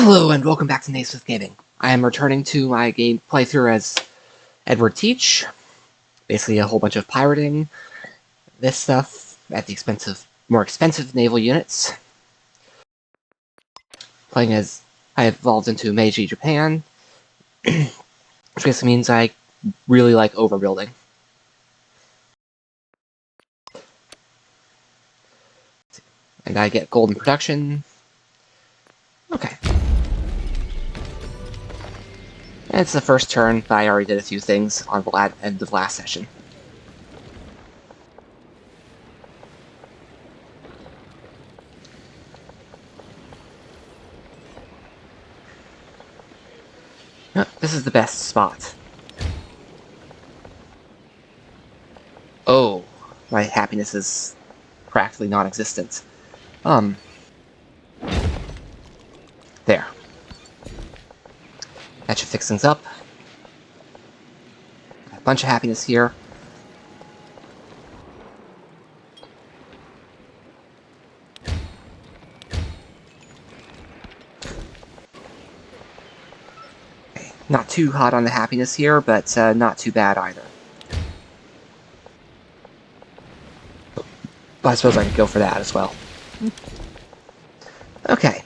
Hello and welcome back to Naysmith Gaming. I am returning to my game playthrough as Edward Teach. Basically a whole bunch of pirating. This stuff at the expense of more expensive naval units. Playing as I evolved into Meiji Japan, which basically means I really like overbuilding. And I get golden production. Okay. And it's the first turn, but I already did a few things on the end of last session. This is the best spot. Oh, my happiness is practically non-existent. There. That should fix things up. A bunch of happiness here. Okay. Not too hot on the happiness here, but not too bad either. But I suppose I could go for that as well. Okay.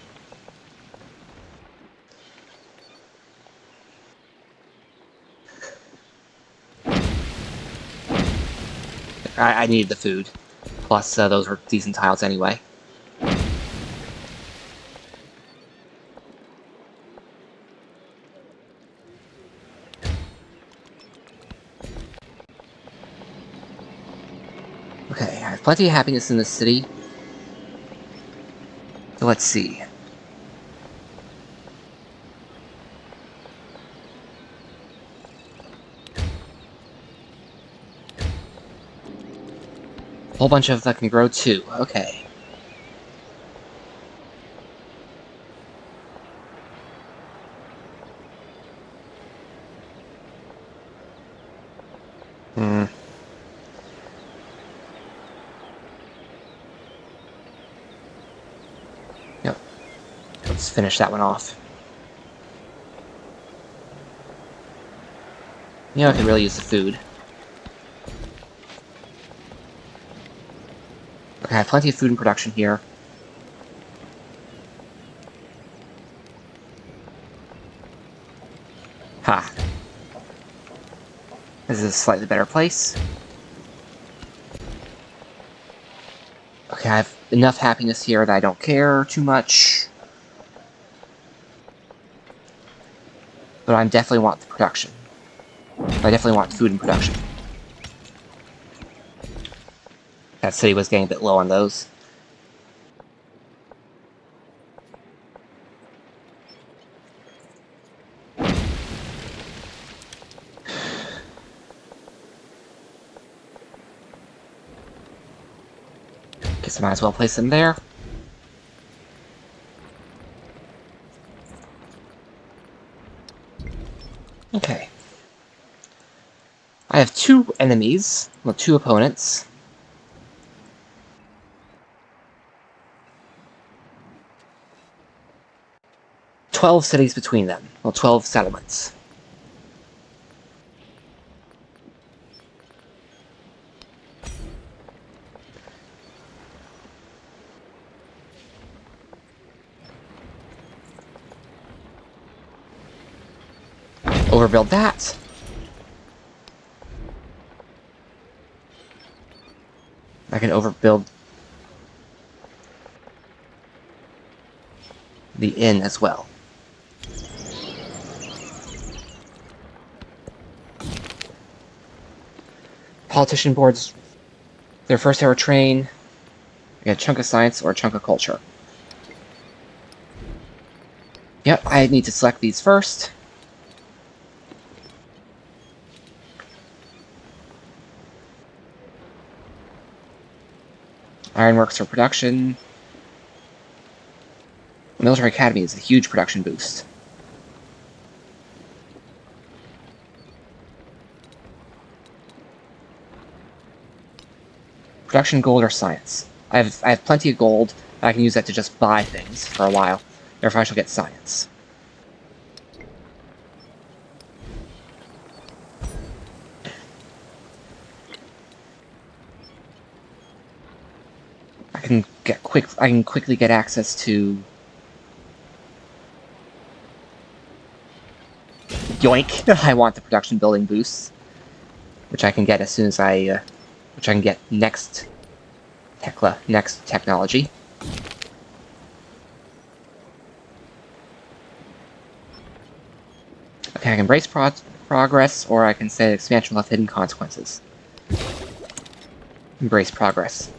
I needed the food. Plus, those were decent tiles anyway. Okay, I have plenty of happiness in this city. So let's see. A whole bunch of that can grow too. Okay. Yep. Let's finish that one off. Yeah, I can really use the food. Okay, I have plenty of food in production here. Ha. This is a slightly better place. Okay, I have enough happiness here that I don't care too much. But I definitely want the production. I definitely want food and production. That city was getting a bit low on those. Guess I might as well place them there. Okay. I have two enemies, well, two opponents. "12 cities between them. Well, 12 settlements. Overbuild that. I can overbuild the inn as well. Politician boards, their first ever train. I get a chunk of science or a chunk of culture. Yep, I need to select these first. Ironworks for production. Military Academy is a huge production boost. Production, gold, or science. I have plenty of gold. I can use that to just buy things for a while. Therefore, I shall get science. I can quickly get access to Yoink! I want the production building boosts, which I can get as soon as which I can get next technology. Okay, I can brace progress, or I can say expansion will have hidden consequences. Embrace progress.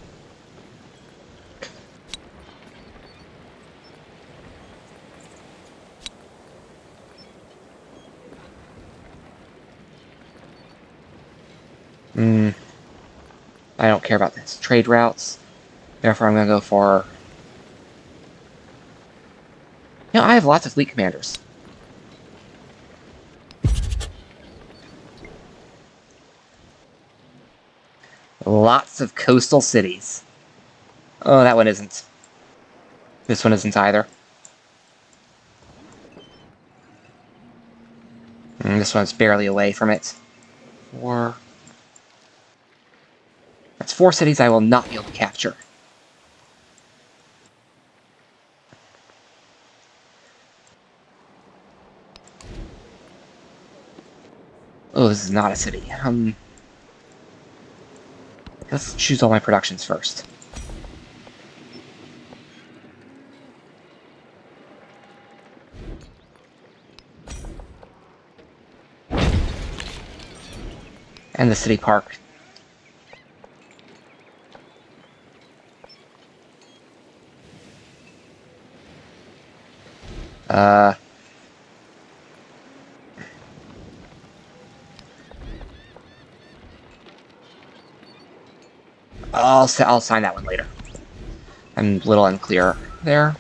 I don't care about this. Trade routes. Therefore, I'm going to go for... I have lots of fleet commanders. Lots of coastal cities. Oh, that one isn't. This one isn't either. This one's barely away from it. That's 4 cities I will not be able to capture. Oh, this is not a city. Let's choose all my productions first. And the city park. I'll sign that one later. I'm a little unclear there.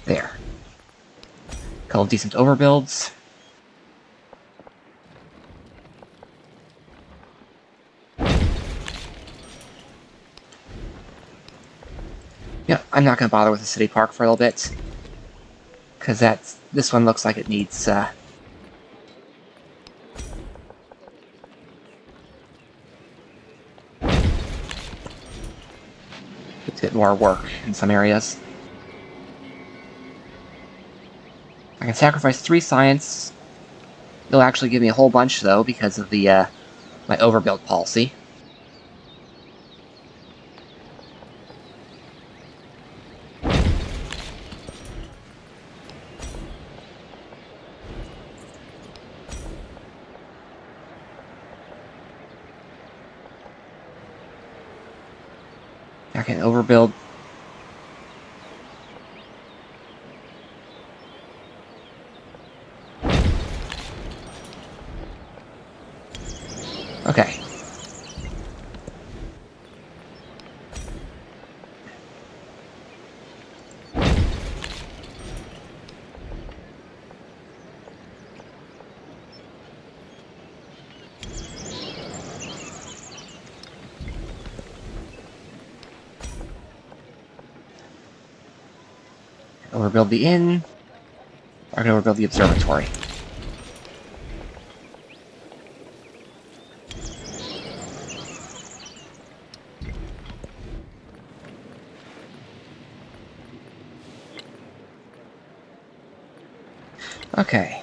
There. A couple of decent overbuilds. Yeah, I'm not going to bother with the city park for a little bit. Because this one looks like it needs, a bit more work in some areas. I can sacrifice 3 science. It'll actually give me a whole bunch, though, because of the, my overbuild policy. I can overbuild. Okay. Overbuild the inn. I'm going to overbuild the observatory. Okay.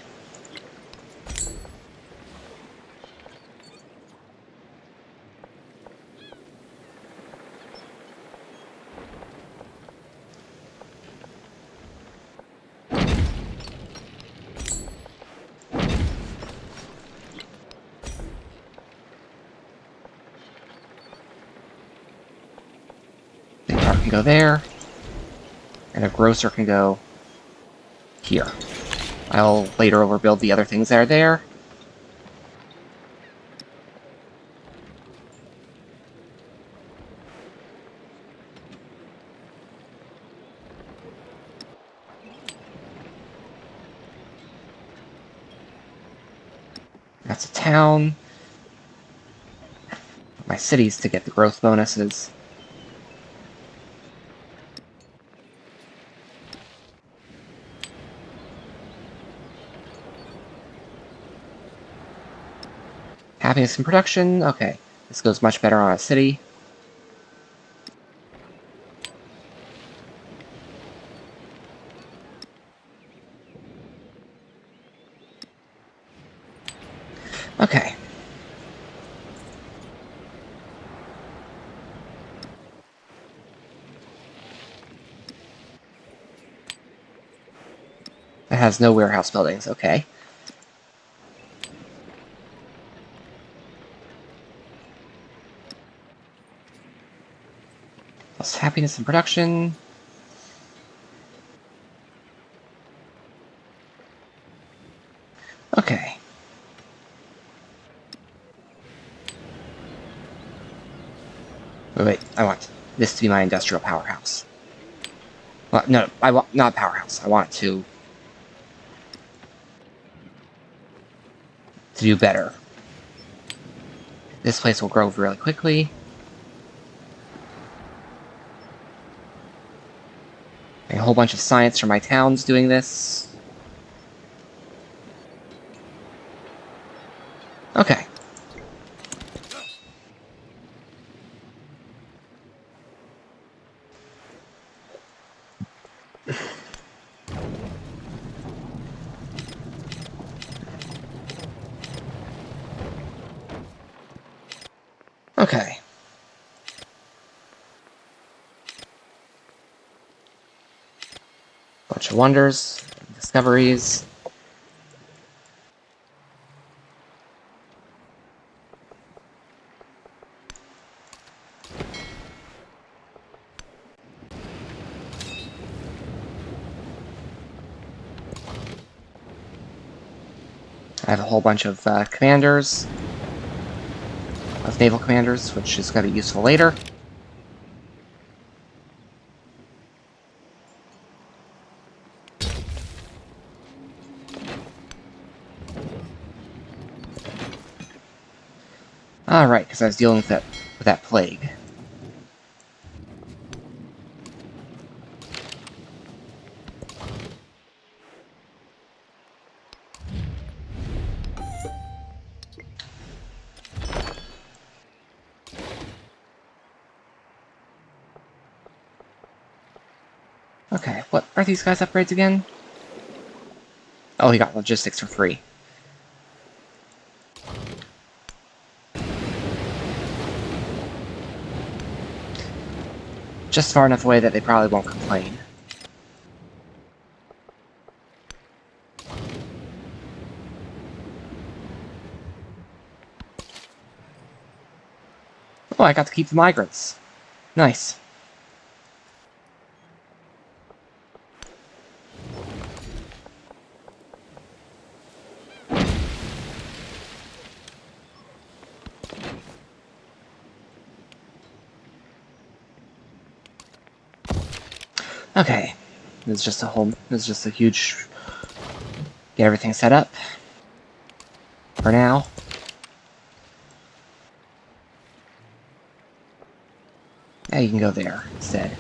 The car can go there. And a grocer can go here. I'll later overbuild the other things that are there. That's a town. My cities to get the growth bonuses. Happiness in production. Okay, this goes much better on a city. Okay. It has no warehouse buildings. Okay. Plus happiness in production. Okay. Wait, I want this to be my industrial powerhouse. Well, no, I want not powerhouse. I want it to do better. This place will grow really quickly. A whole bunch of science from my towns doing this. Okay. Okay. Bunch of wonders, discoveries. I have a whole bunch of commanders, of naval commanders, which is going to be useful later. Right, because I was dealing with that plague. Okay, what are these guys' upgrades again? Oh, he got logistics for free. Just far enough away that they probably won't complain. Oh, I got to keep the migrants. Nice. Okay. This is just a huge... Get everything set up. For now. Yeah, you can go there instead.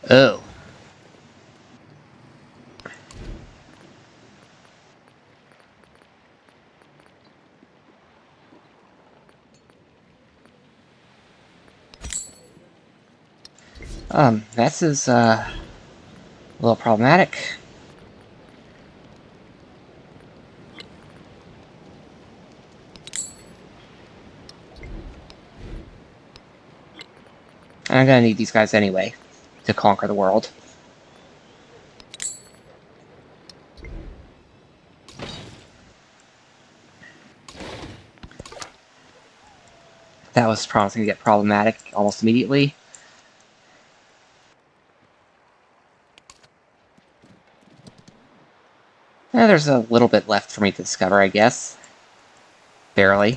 Oh. This is, a little problematic. I'm gonna need these guys anyway, to conquer the world. That was promising to get problematic almost immediately. There's a little bit left for me to discover, I guess. Barely.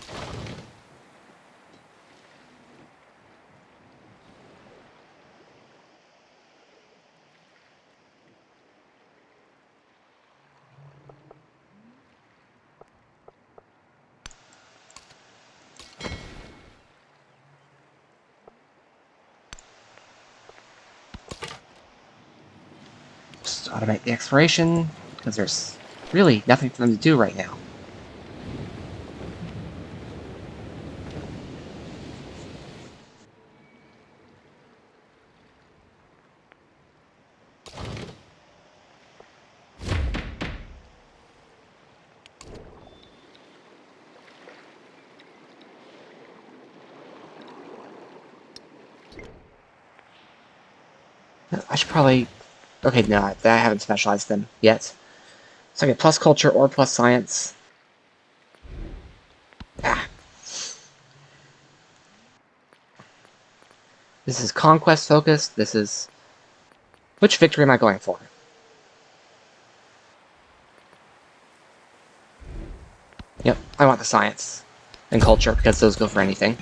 automate the exploration, because there's really nothing for them to do right now. I should probably... Okay, no, I haven't specialized them yet. So I get plus culture or plus science. Ah. This is conquest focused. This is... Which victory am I going for? Yep, I want the science and culture, because those go for anything.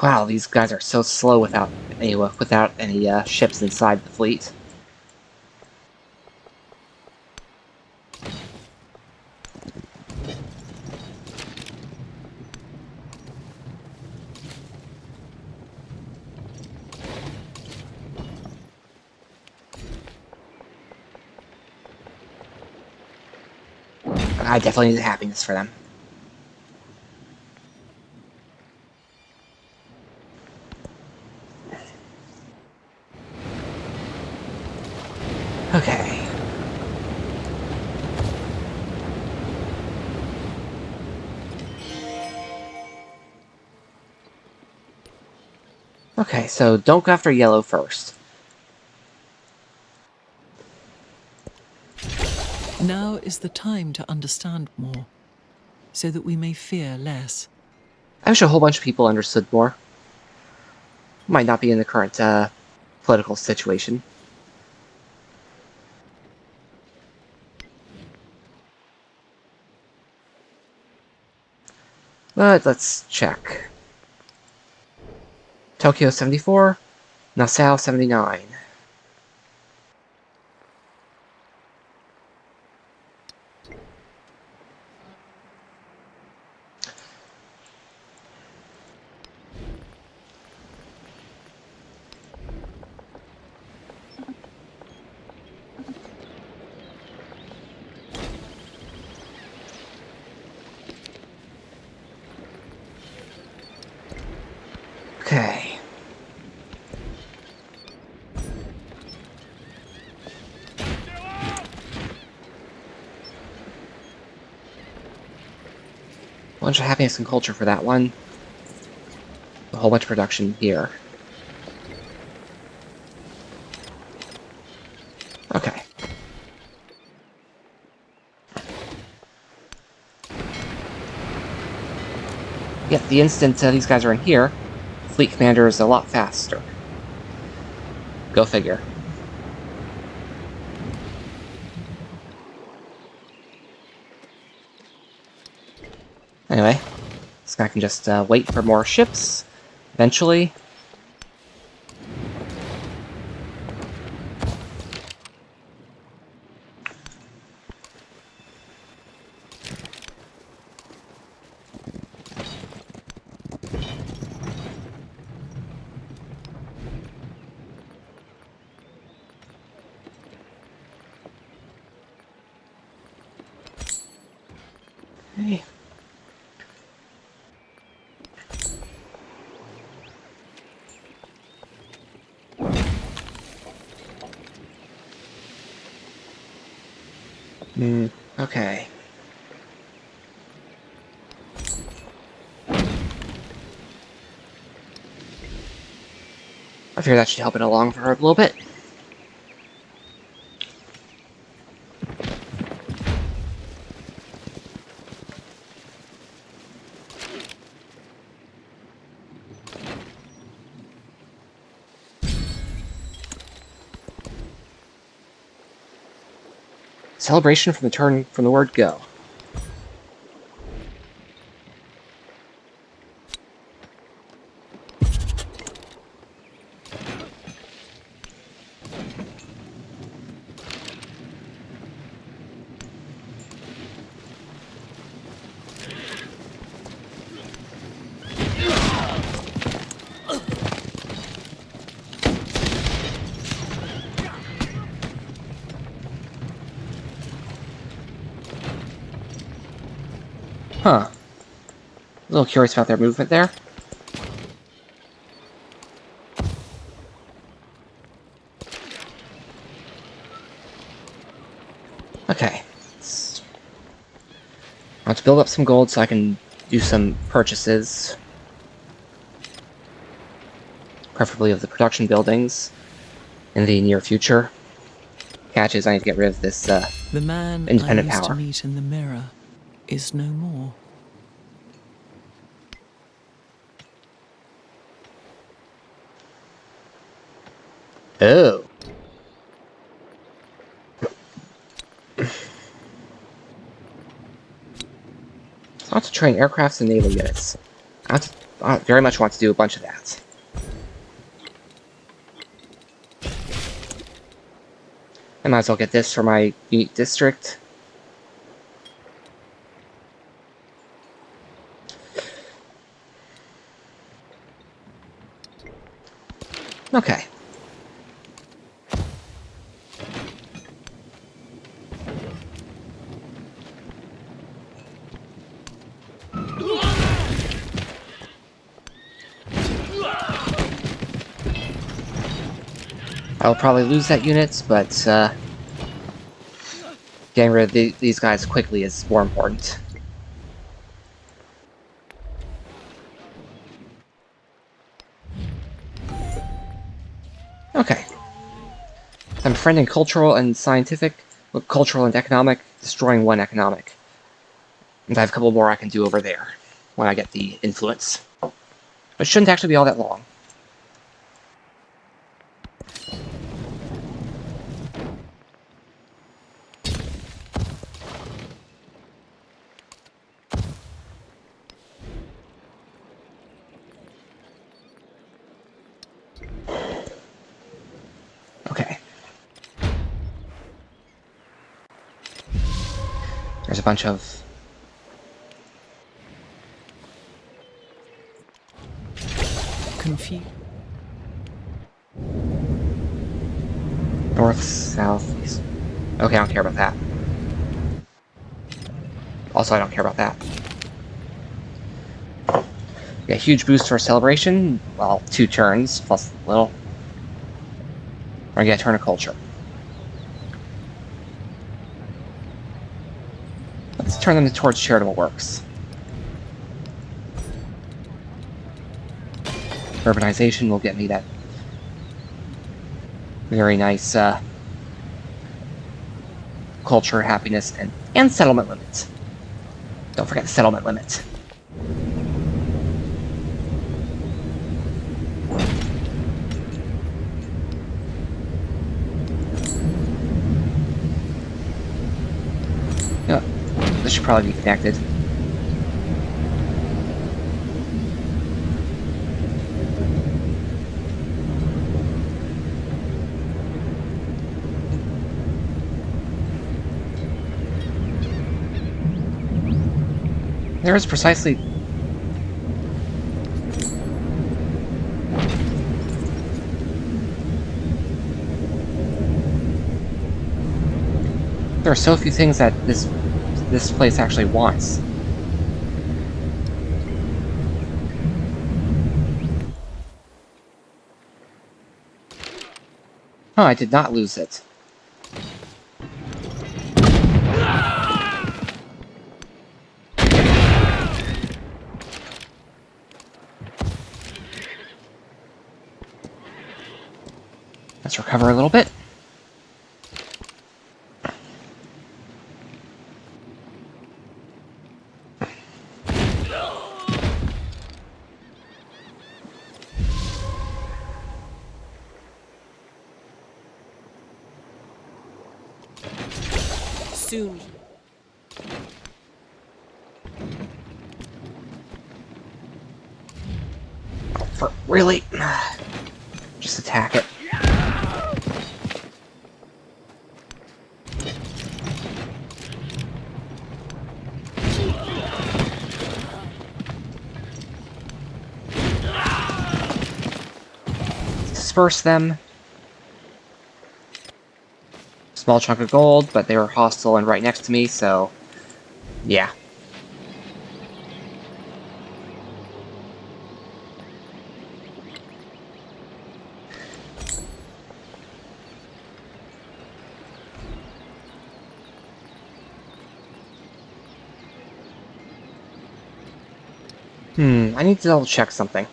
Wow, these guys are so slow without any ships inside the fleet. I definitely need happiness for them. Okay. Okay, so don't go after yellow first. Now is the time to understand more, so that we may fear less. I wish a whole bunch of people understood more. Might not be in the current political situation. But let's check. Tokyo 74, Nassau 79. Okay. Bunch of happiness and culture for that one. A whole bunch of production here. Okay. Yep, the instant these guys are in here, Fleet Commander is a lot faster. Go figure. Anyway, this guy can just wait for more ships, eventually. Okay. Okay. I figure that should help it along for her a little bit. Celebration from the word go. Huh. A little curious about their movement there. Okay. I want to build up some gold so I can do some purchases. Preferably of the production buildings in the near future. Catch is I need to get rid of this The man independent I used power. to meet in the mirror is no more. Oh. I want to train aircrafts and naval units. I very much want to do a bunch of that. I might as well get this for my unique district. Okay. I'll probably lose that unit, but getting rid of these guys quickly is more important. Okay. I'm befriending cultural and scientific, cultural and economic, destroying one economic. And I have a couple more I can do over there when I get the influence. It shouldn't actually be all that long. Okay. There's a bunch of... Confused. north, south, east. Okay, I don't care about that. Also, I don't care about that. Yeah, huge boost for celebration. Well, 2 turns, plus a little. Or get a turn of culture. Let's turn them towards charitable works. Urbanization will get me that very nice culture, happiness, and settlement limit. Don't forget the settlement limit. Yeah, this should probably be connected. There is precisely... There are so few things that this place actually wants. Oh, I did not lose it. Let's recover a little bit. Soon. Really? Just attack it. Disperse them. Small chunk of gold, but they were hostile and right next to me, so... yeah. I need to double check something.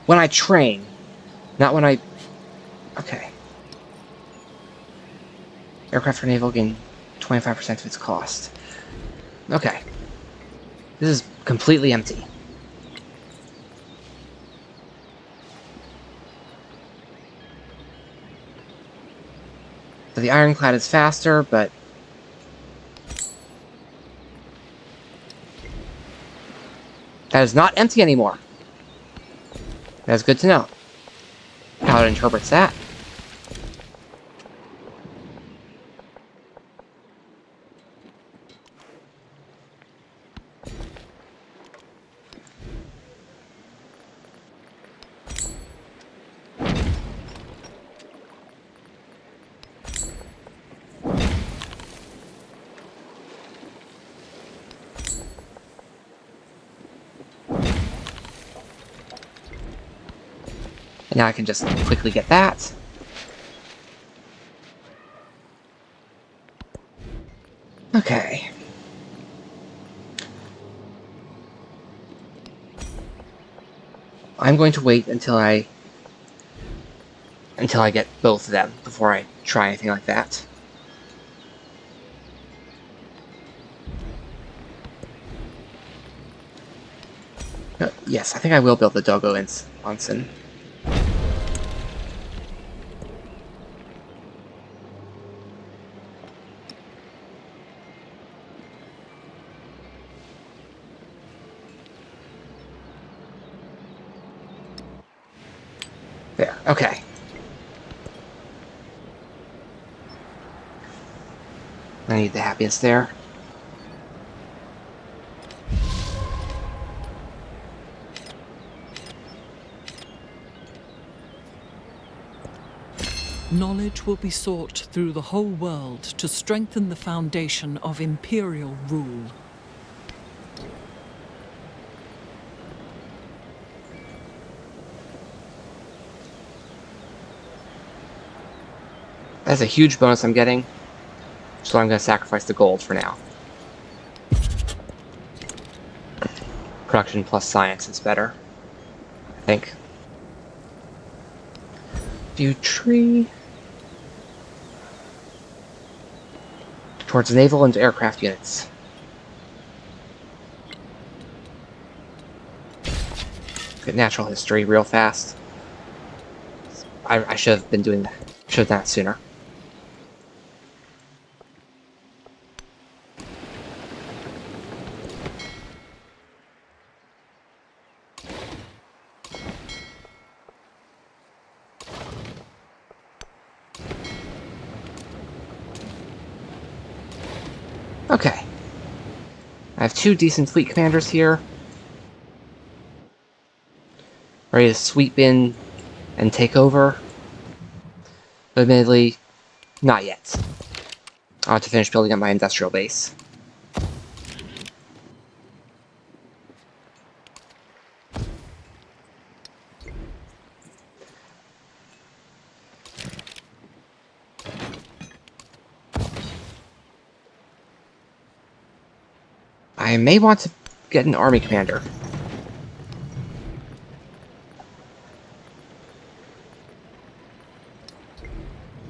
When I train, not when I... Okay. Aircraft for naval gain 25% of its cost. Okay. This is completely empty. So the ironclad is faster, but... that is not empty anymore. That's good to know. How it interprets that. And now I can just quickly get that. Okay. I'm going to wait until I get both of them before I try anything like that. Yes, I think I will build the Doggo Onsen. There, okay. I need the happiest there. Knowledge will be sought through the whole world to strengthen the foundation of imperial rule. That's a huge bonus I'm getting, so I'm going to sacrifice the gold for now. Production plus science is better, I think. View tree. Towards naval and aircraft units. Get natural history real fast. I should have been doing that. Should have done that sooner. Okay. I have two decent fleet commanders here. Ready to sweep in and take over. But admittedly, not yet. I want to finish building up my industrial base. I may want to get an army commander.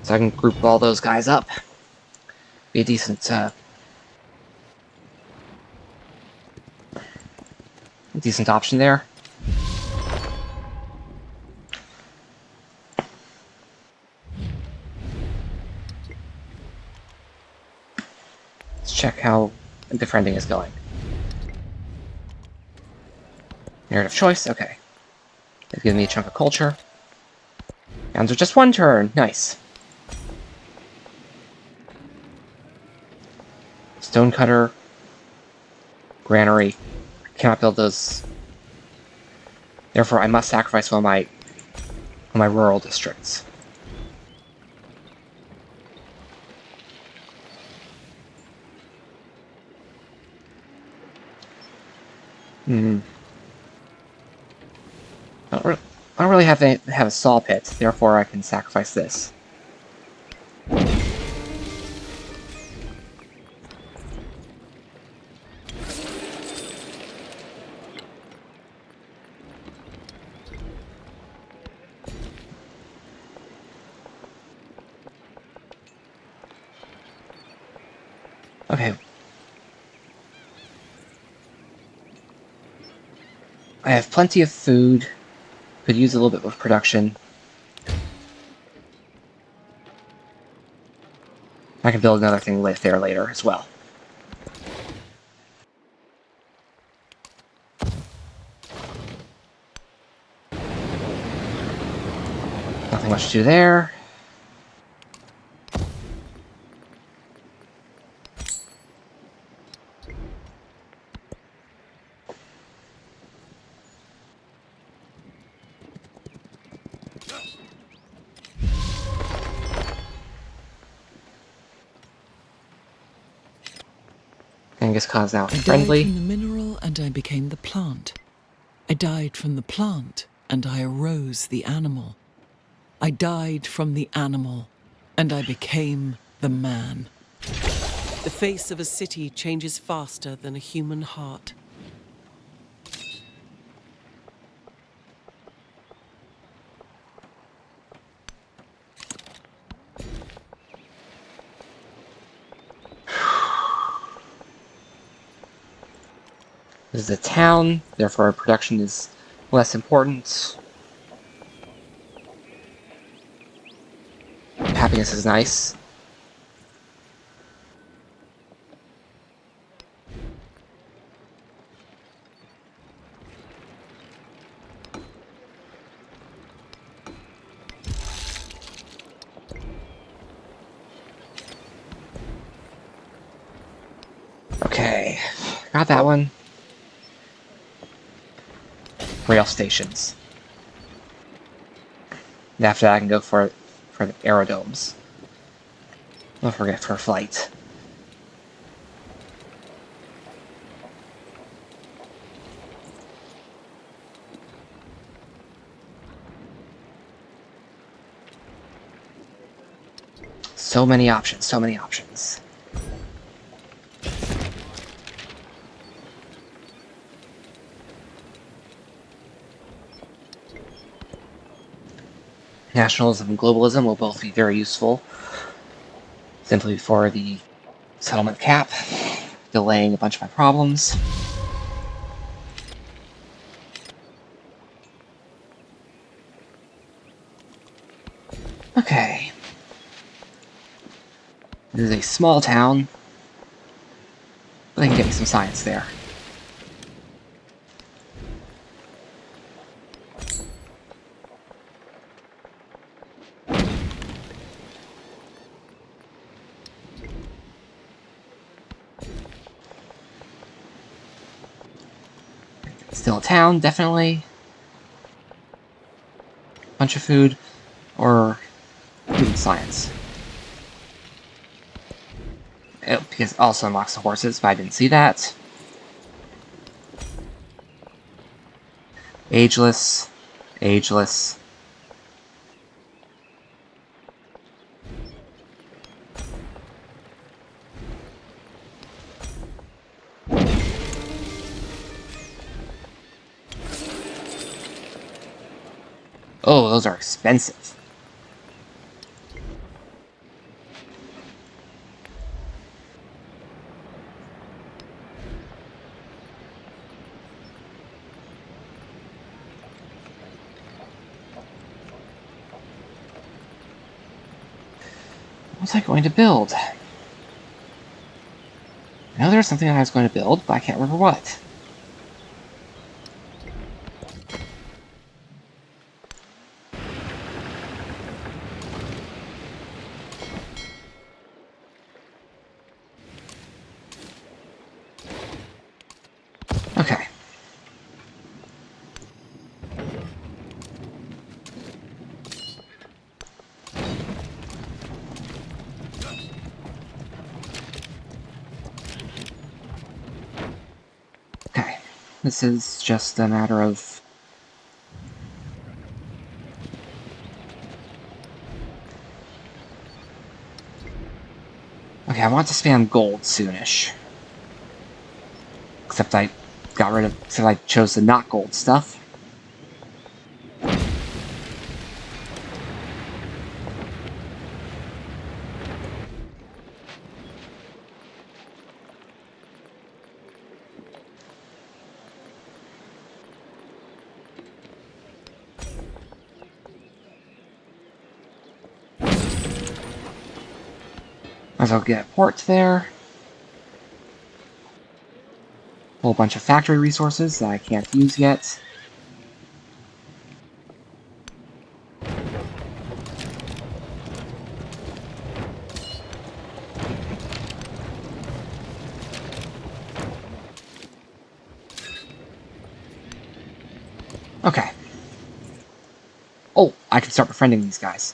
So I can group all those guys up. Be a decent, decent option there. Let's check how befriending is going. Narrative choice, okay. They've given me a chunk of culture. Under just one turn, nice. Stonecutter, granary. Cannot build those. Therefore, I must sacrifice one of my rural districts. I don't really have a saw pit, therefore I can sacrifice this. Okay. I have plenty of food. Could use a little bit of production. I can build another thing there later as well. Nothing much to do there. Genghis Khan's now I friendly. died from the mineral and I became the plant. I died from the plant and I arose the animal. I died from the animal and I became the man. The face of a city changes faster than a human heart. This is a town, therefore our production is less important. Happiness is nice. Okay, got that one. Rail stations. And after that I can go for the aerodomes. Don't forget for flight. So many options, so many options. Nationalism and globalism will both be very useful. Simply for the settlement cap, delaying a bunch of my problems. Okay. This is a small town, but I can get me some science there. Still a town, definitely. Bunch of food, or food and science. Because it also unlocks the horses, but I didn't see that. Ageless. Ageless. Oh, those are expensive. What was I going to build? I know there was something I was going to build, but I can't remember what. Okay. Okay. This is just a matter of... Okay, I want to spam gold soonish. Except I chose the not gold stuff. Might as well get a port there. Whole bunch of factory resources that I can't use yet. Okay. Oh, I can start befriending these guys.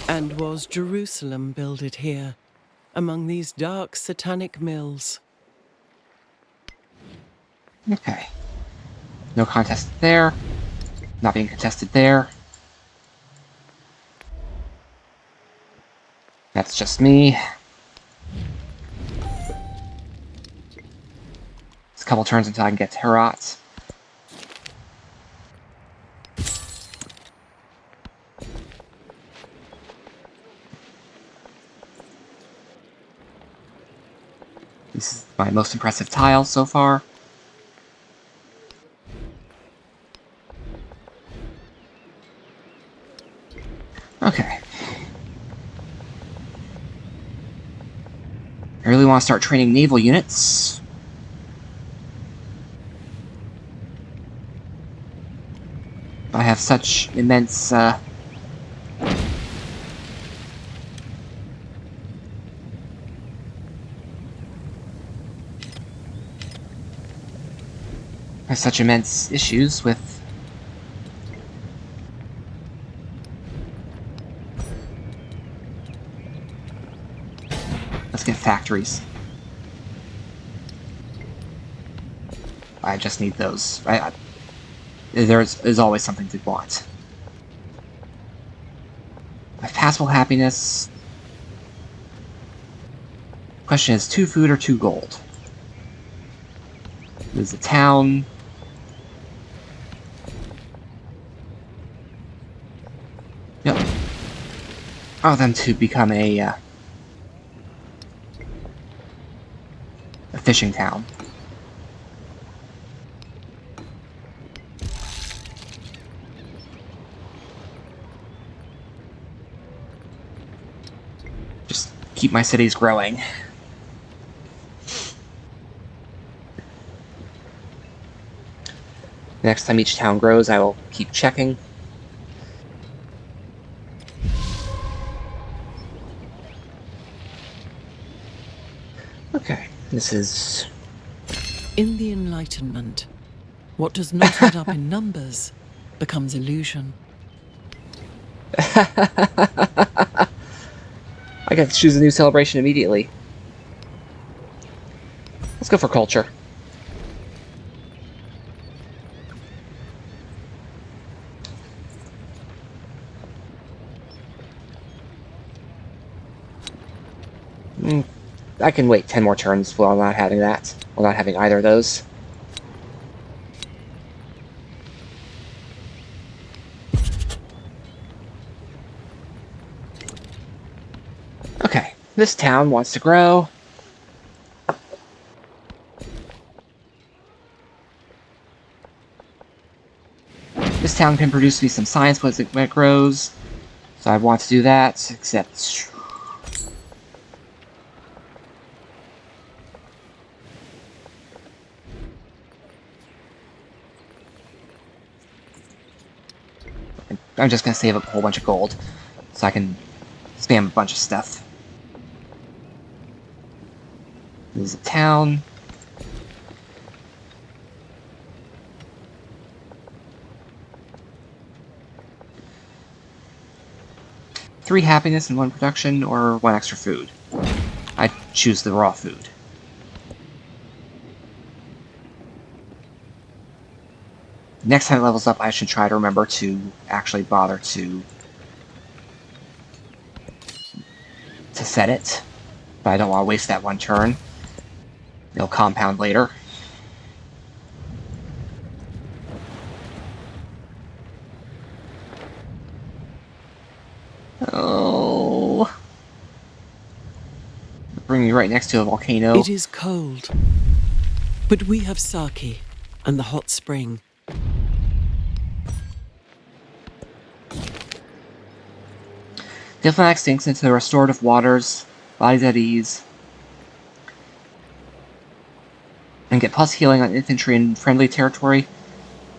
And was Jerusalem builded here, among these dark satanic mills? Okay. No contest there. Not being contested there. That's just me. It's a couple turns until I can get to Herat. This is my most impressive tile so far. Okay. I really want to start training naval units. I have such immense, I have such immense issues with let's get factories. I just need those. There's always something to want. I have passable happiness. Question is 2 food or 2 gold? There's a town. Yep. I want them to become a fishing town. Just keep my cities growing. Next time each town grows, I will keep checking. Okay, this is... In the Enlightenment, what does not add up in numbers becomes illusion. I get to choose a new celebration immediately. Let's go for culture. I can wait 10 more turns while not having that. While not having either of those. Okay, this town wants to grow. This town can produce me some science when it grows. So I want to do that, except... I'm just going to save up a whole bunch of gold, so I can spam a bunch of stuff. This is a town. Three happiness and 1 production, or 1 extra food. I choose the raw food. Next time it levels up, I should try to remember to actually bother to set it. But I don't want to waste that 1 turn. It'll compound later. Oh. Bring me right next to a volcano. It is cold. But we have sake and the hot spring. Diplomatic sinks into the restorative waters, bodies at ease, and get plus healing on infantry in friendly territory,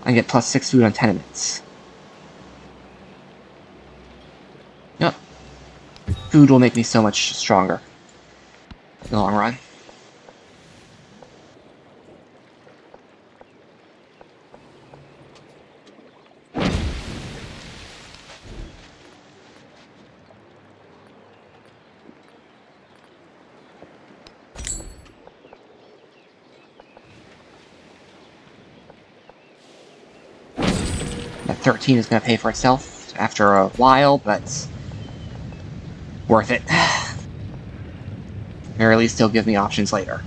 and get plus 6 food on tenements. Yep. Food will make me so much stronger in the long run. That 13 is going to pay for itself after a while, but worth it. Or at least he'll give me options later.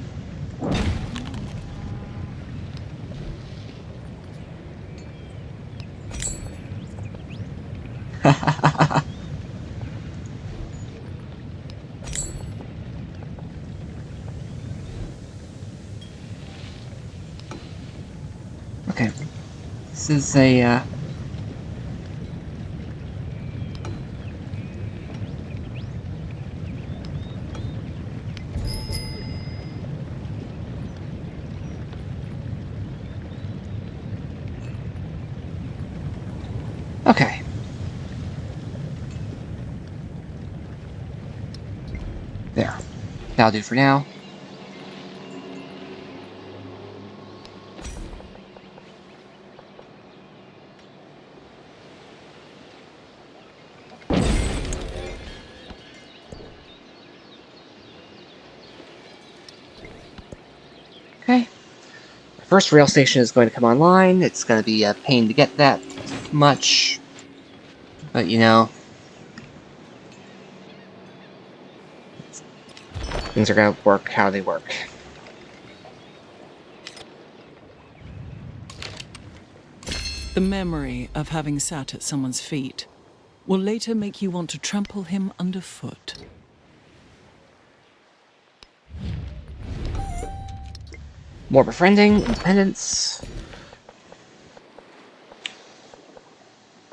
Okay. This is a, okay. There. That'll do for now. Okay. First rail station is going to come online. It's going to be a pain to get that much. But, you know, things are going to work how they work. The memory of having sat at someone's feet will later make you want to trample him underfoot. More befriending, independence.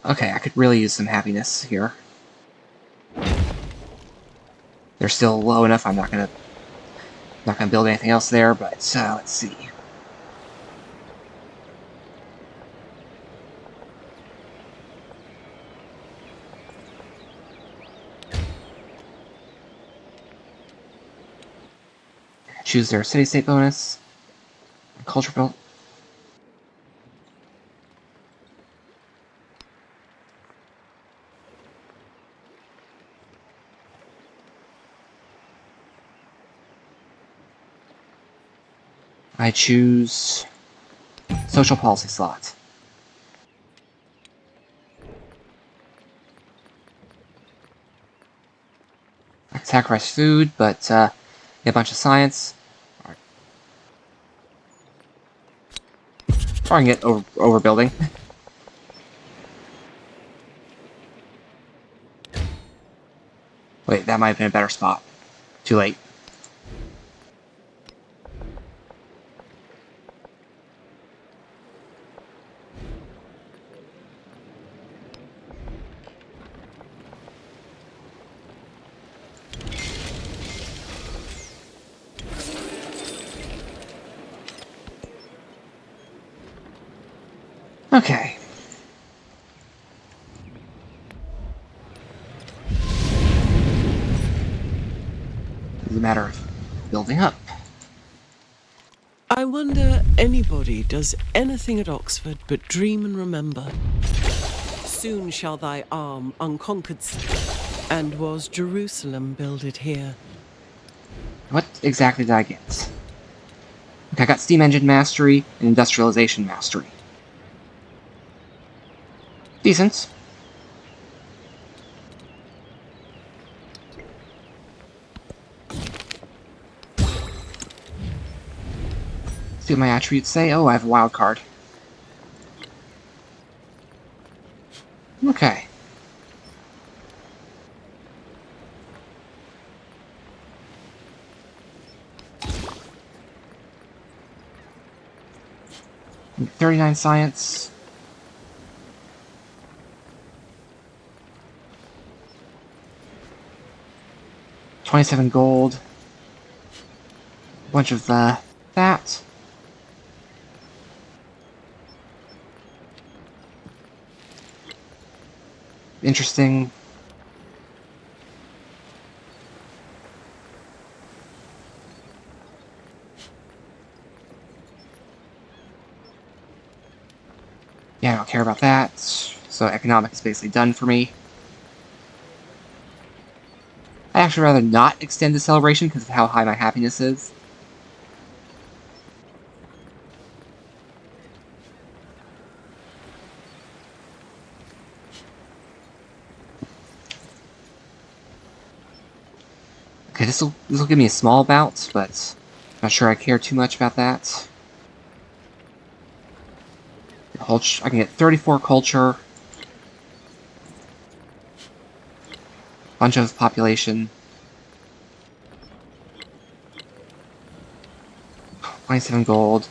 Okay, I could really use some happiness here. They're still low enough. I'm not gonna build anything else there. But let's see. Choose their city-state bonus. Culture build. I choose social policy slot. I can sacrifice food, but get a bunch of science. Right. Or I can get overbuilding. Wait, that might have been a better spot. Too late. Okay. It's a matter of building up. I wonder anybody does anything at Oxford but dream and remember. Soon shall thy arm unconquered and was Jerusalem builded here. What exactly did I get? Okay, I got steam engine mastery and industrialization mastery. Decent. See what my attributes say. Oh, I have a wild card. Okay. 39 science. $27 gold. A bunch of that. Interesting. Yeah, I don't care about that. So economic is basically done for me. I'd actually rather not extend the celebration because of how high my happiness is. Okay, this'll give me a small bout, but I'm not sure I care too much about that. I can get 34 culture. Bunch of population. 27 gold.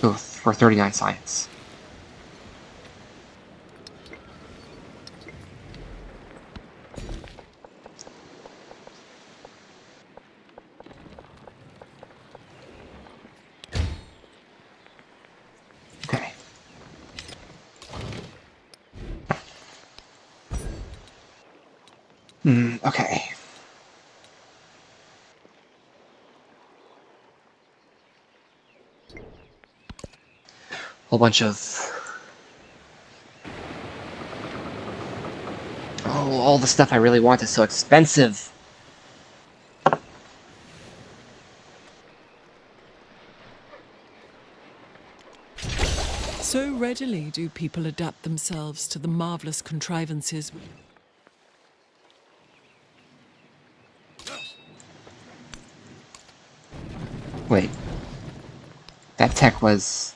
Go for 39 science. Okay. Okay. Whole bunch of... Oh, all the stuff I really want is so expensive. So readily do people adapt themselves to the marvelous contrivances. Wait. That tech was...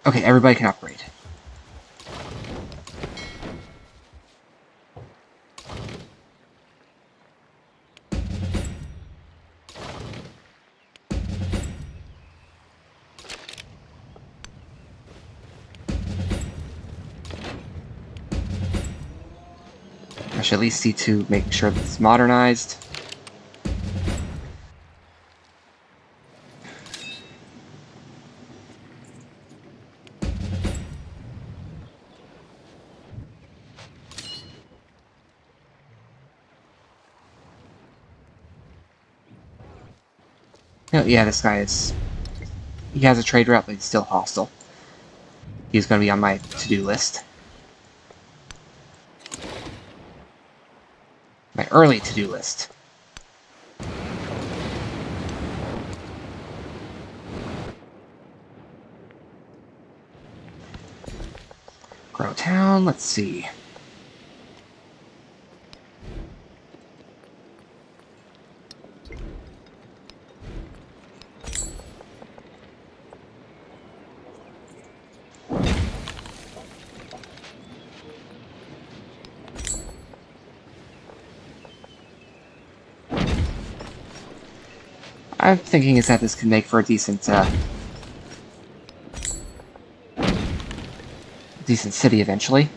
Okay, everybody can upgrade. I should at least see to make sure that it's modernized. Oh, yeah, this guy is... He has a trade route, but he's still hostile. He's going to be on my to-do list. My early to-do list. Grow town, let's see. I'm thinking is that this can make for a decent city eventually.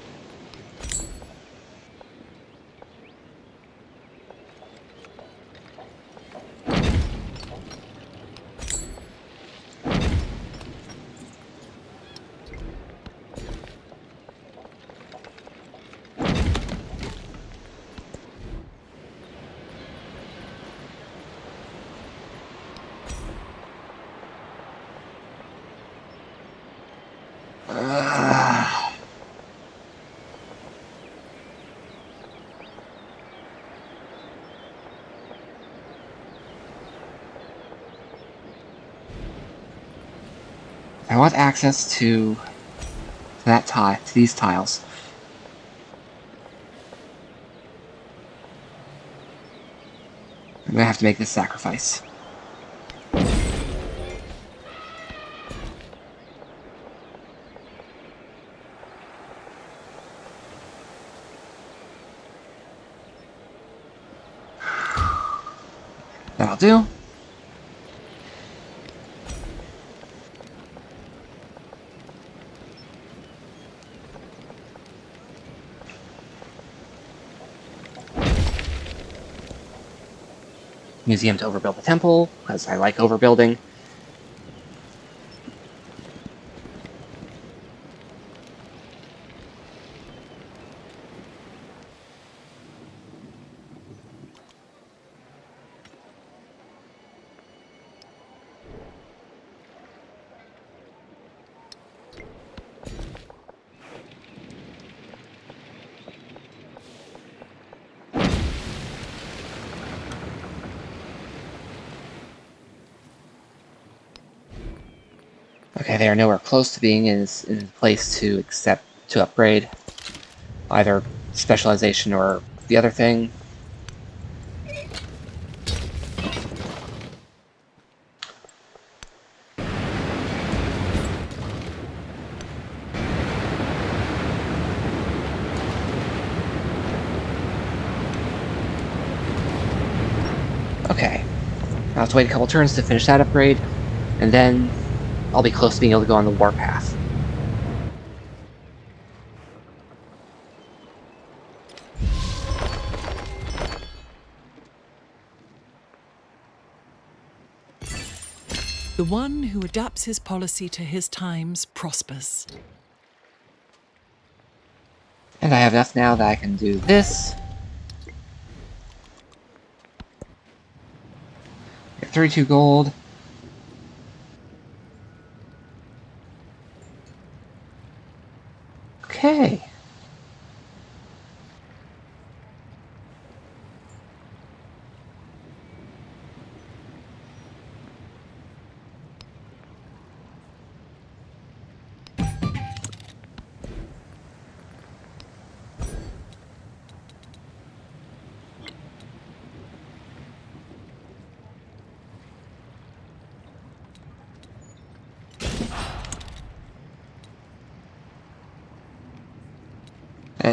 I want access to that tile, to these tiles. I'm gonna have to make this sacrifice. That'll do. museum to overbuild the temple, because I like overbuilding. Okay, they are nowhere close to being in place to upgrade either specialization or the other thing. Okay, I'll have to wait a couple turns to finish that upgrade, and then I'll be close to being able to go on the warpath. The one who adapts his policy to his times prospers. And I have enough now that I can do this. 32 gold. Okay.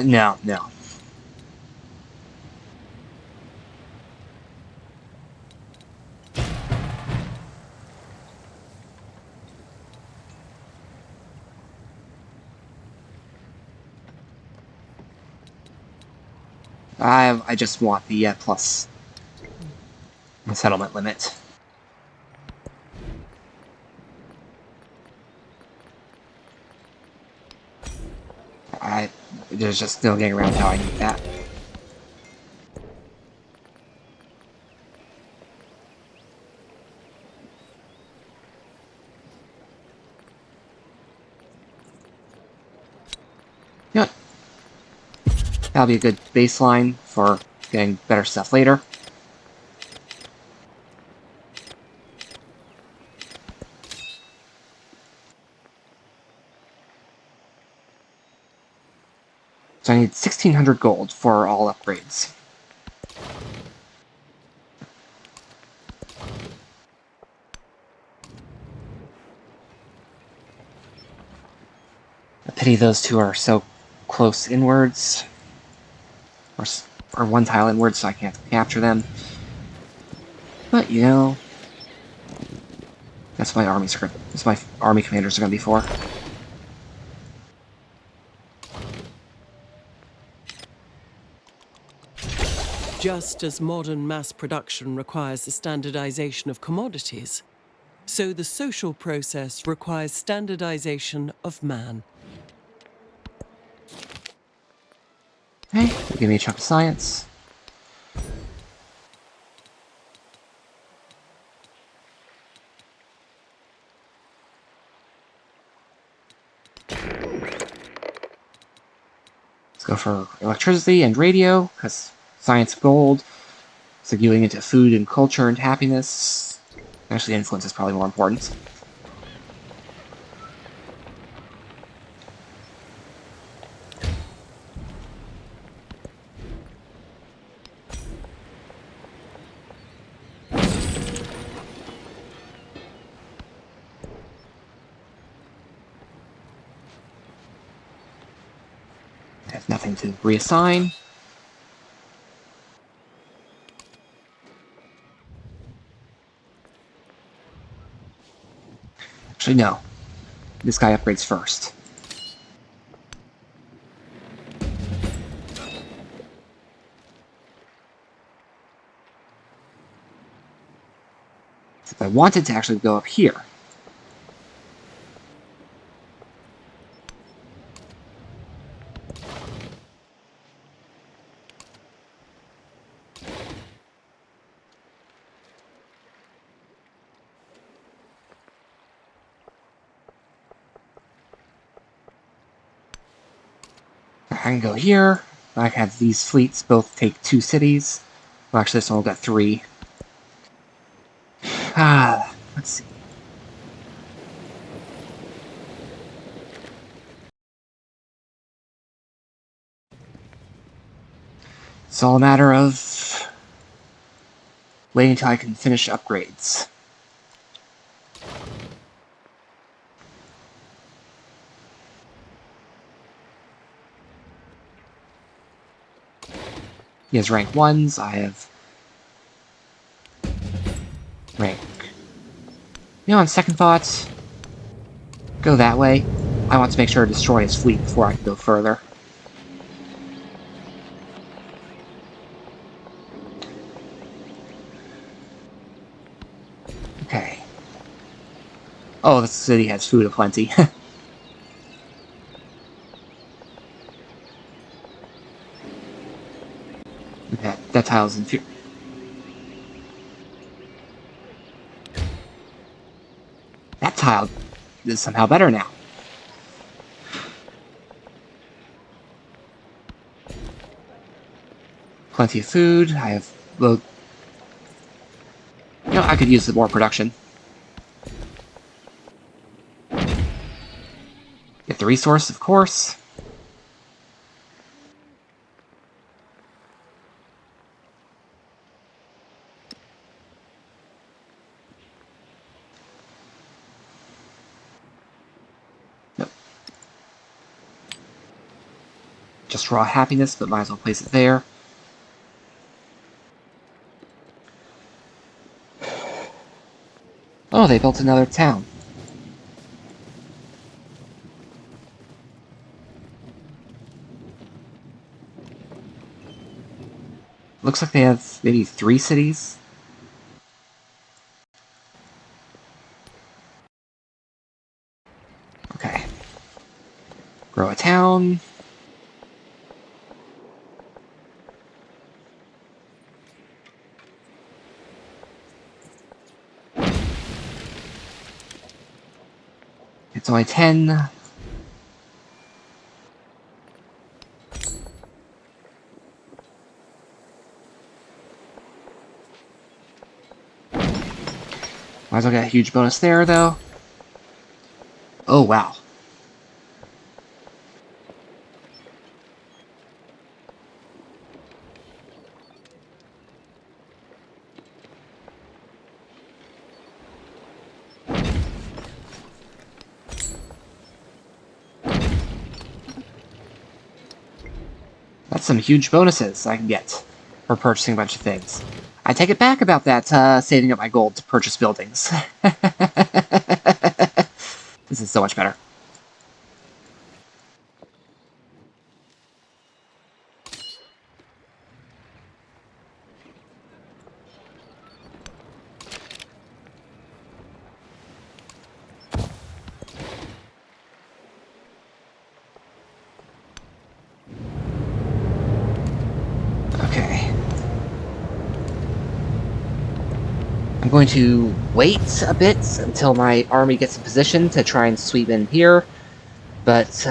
No. I just want the plus settlement limit. There's just no getting around how I need that. Yep. That'll be a good baseline for getting better stuff later. So I need 1,600 gold for all upgrades. I pity those two are so close inwards. Or one tile inwards, so I can't capture them. But, you know, that's my army commanders are going to be for. Just as modern mass production requires the standardization of commodities, so the social process requires standardization of man. Okay, give me a chunk of science. Let's go for electricity and radio, because science gold. Seguing into food and culture and happiness. Actually, influence is probably more important. I have nothing to reassign. Actually, no. This guy upgrades first. If I wanted to actually go up here. I can go here. I can have these fleets both take 2 cities. Well, actually, this one will get 3. Let's see. It's all a matter of waiting until I can finish upgrades. He has rank 1s, I have rank... You know, on second thoughts, go that way. I want to make sure to destroy his fleet before I can go further. Okay. Oh, this city has food aplenty. that tile's inferior. That tile is somehow better now. Plenty of food. I have... Well, you know, I could use more production. Get the resource, of course. Nope. Just raw happiness, but might as well place it there. Oh, they built another town. Looks like they have maybe 3 cities. Okay. Grow a town. It's only 10. Might as well get a huge bonus there, though. Oh, wow. That's some huge bonuses I can get for purchasing a bunch of things. I take it back about that saving up my gold to purchase buildings. This is so much better. Okay. I'm going to wait a bit until my army gets in position to try and sweep in here, but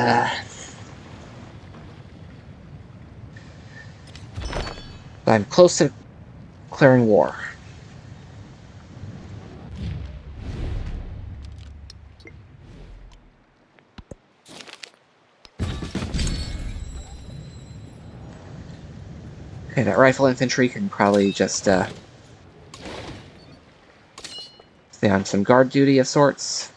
I'm close to declaring war. Okay, that rifle infantry can probably just stay on some guard duty of sorts.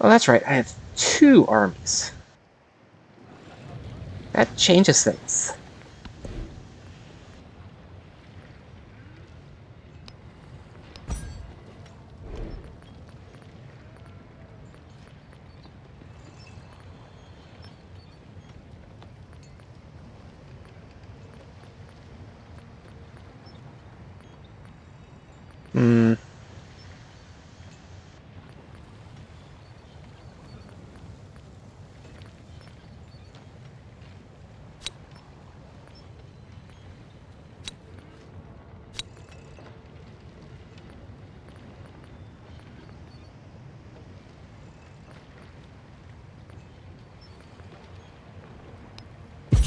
Oh, that's right, I have 2 armies. That changes things.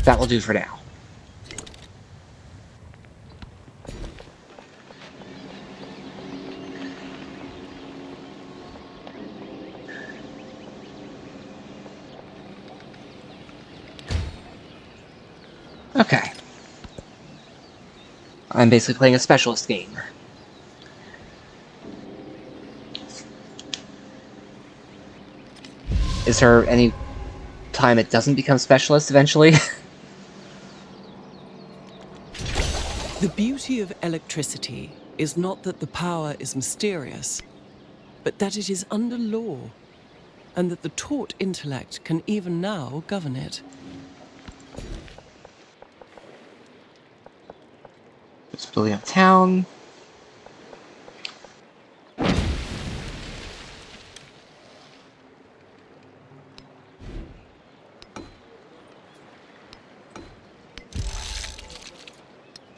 That will do for now. Okay. I'm basically playing a specialist game. Is there any time it doesn't become specialist eventually? The beauty of electricity is not that the power is mysterious, but that it is under law, and that the taught intellect can even now govern it. Just building up town.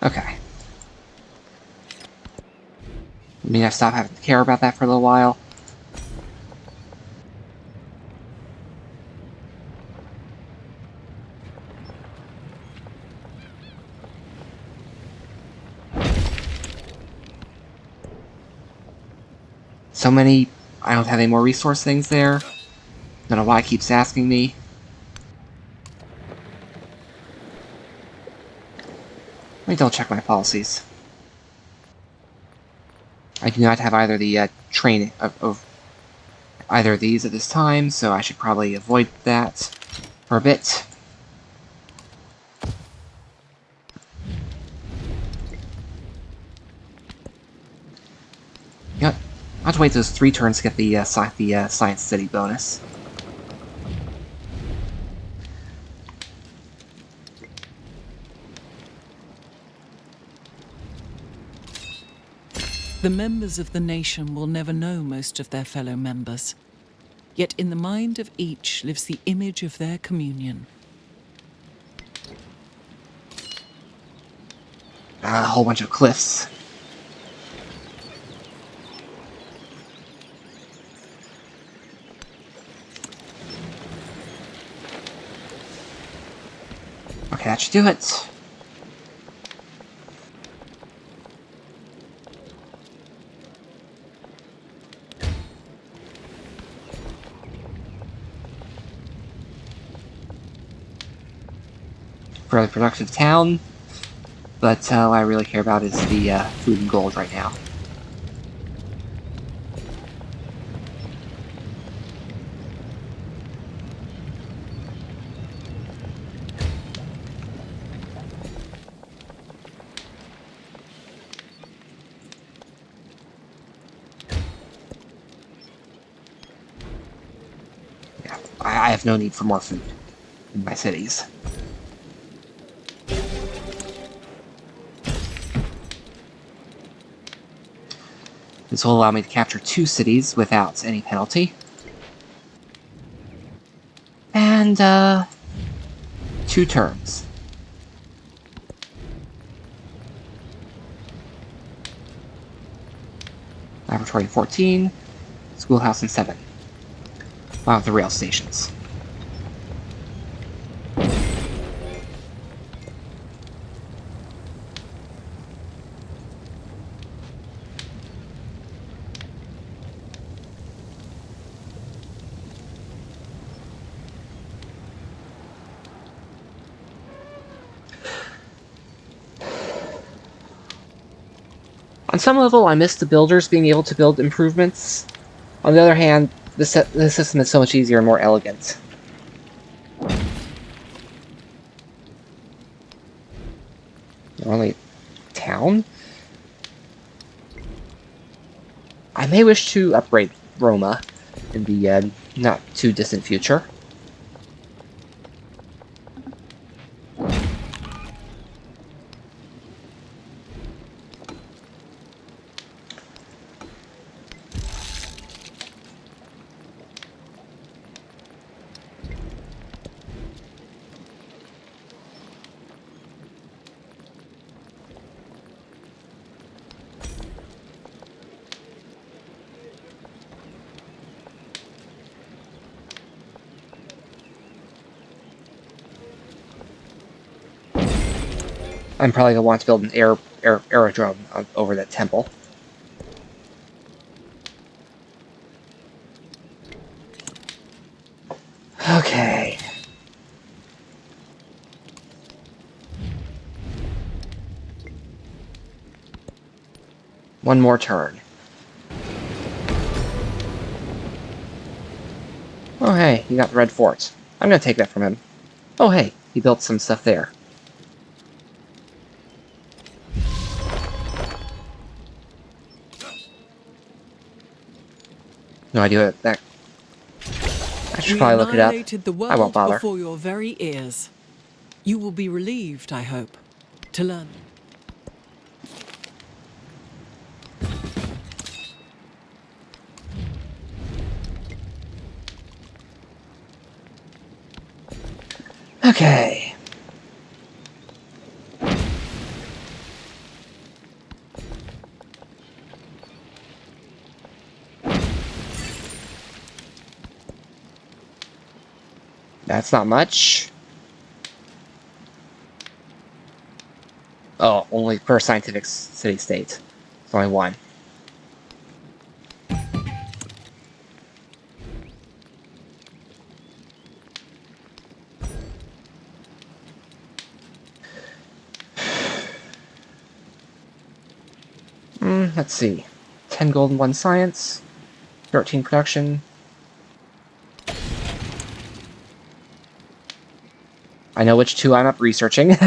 Okay. I mean, I stopped having to care about that for a little while. So many... I don't have any more resource things there. Don't know why it keeps asking me. Let me double check my policies. I do not have either the training of either of these at this time, so I should probably avoid that for a bit. You know what? I'll have to wait those 3 turns to get the Science City bonus. The members of the nation will never know most of their fellow members. Yet in the mind of each lives the image of their communion. A whole bunch of cliffs. Okay, that should do it. Fairly productive town, but what I really care about is the food and gold right now. Yeah, I have no need for more food in my cities. This will allow me to capture 2 cities without any penalty. And, 2 turns. Laboratory 14, Schoolhouse in 7. Wow, the rail stations. On some level, I miss the builders being able to build improvements. On the other hand, the system is so much easier and more elegant. Only town? I may wish to upgrade Roma in the not too distant future. I'm probably gonna want to build an aerodrome over that temple. Okay. One more turn. Oh hey, he got the Red Fort. I'm gonna take that from him. Oh hey, he built some stuff there. No idea what that... I should probably look it up. Annihilated the I won't world bother. before your very ears. You will be relieved, I hope, to learn. Okay. That's not much. Oh, only per scientific city-state. It's only one. Let's see. 10 gold and 1 science. 13 production. I know which two I'm up researching.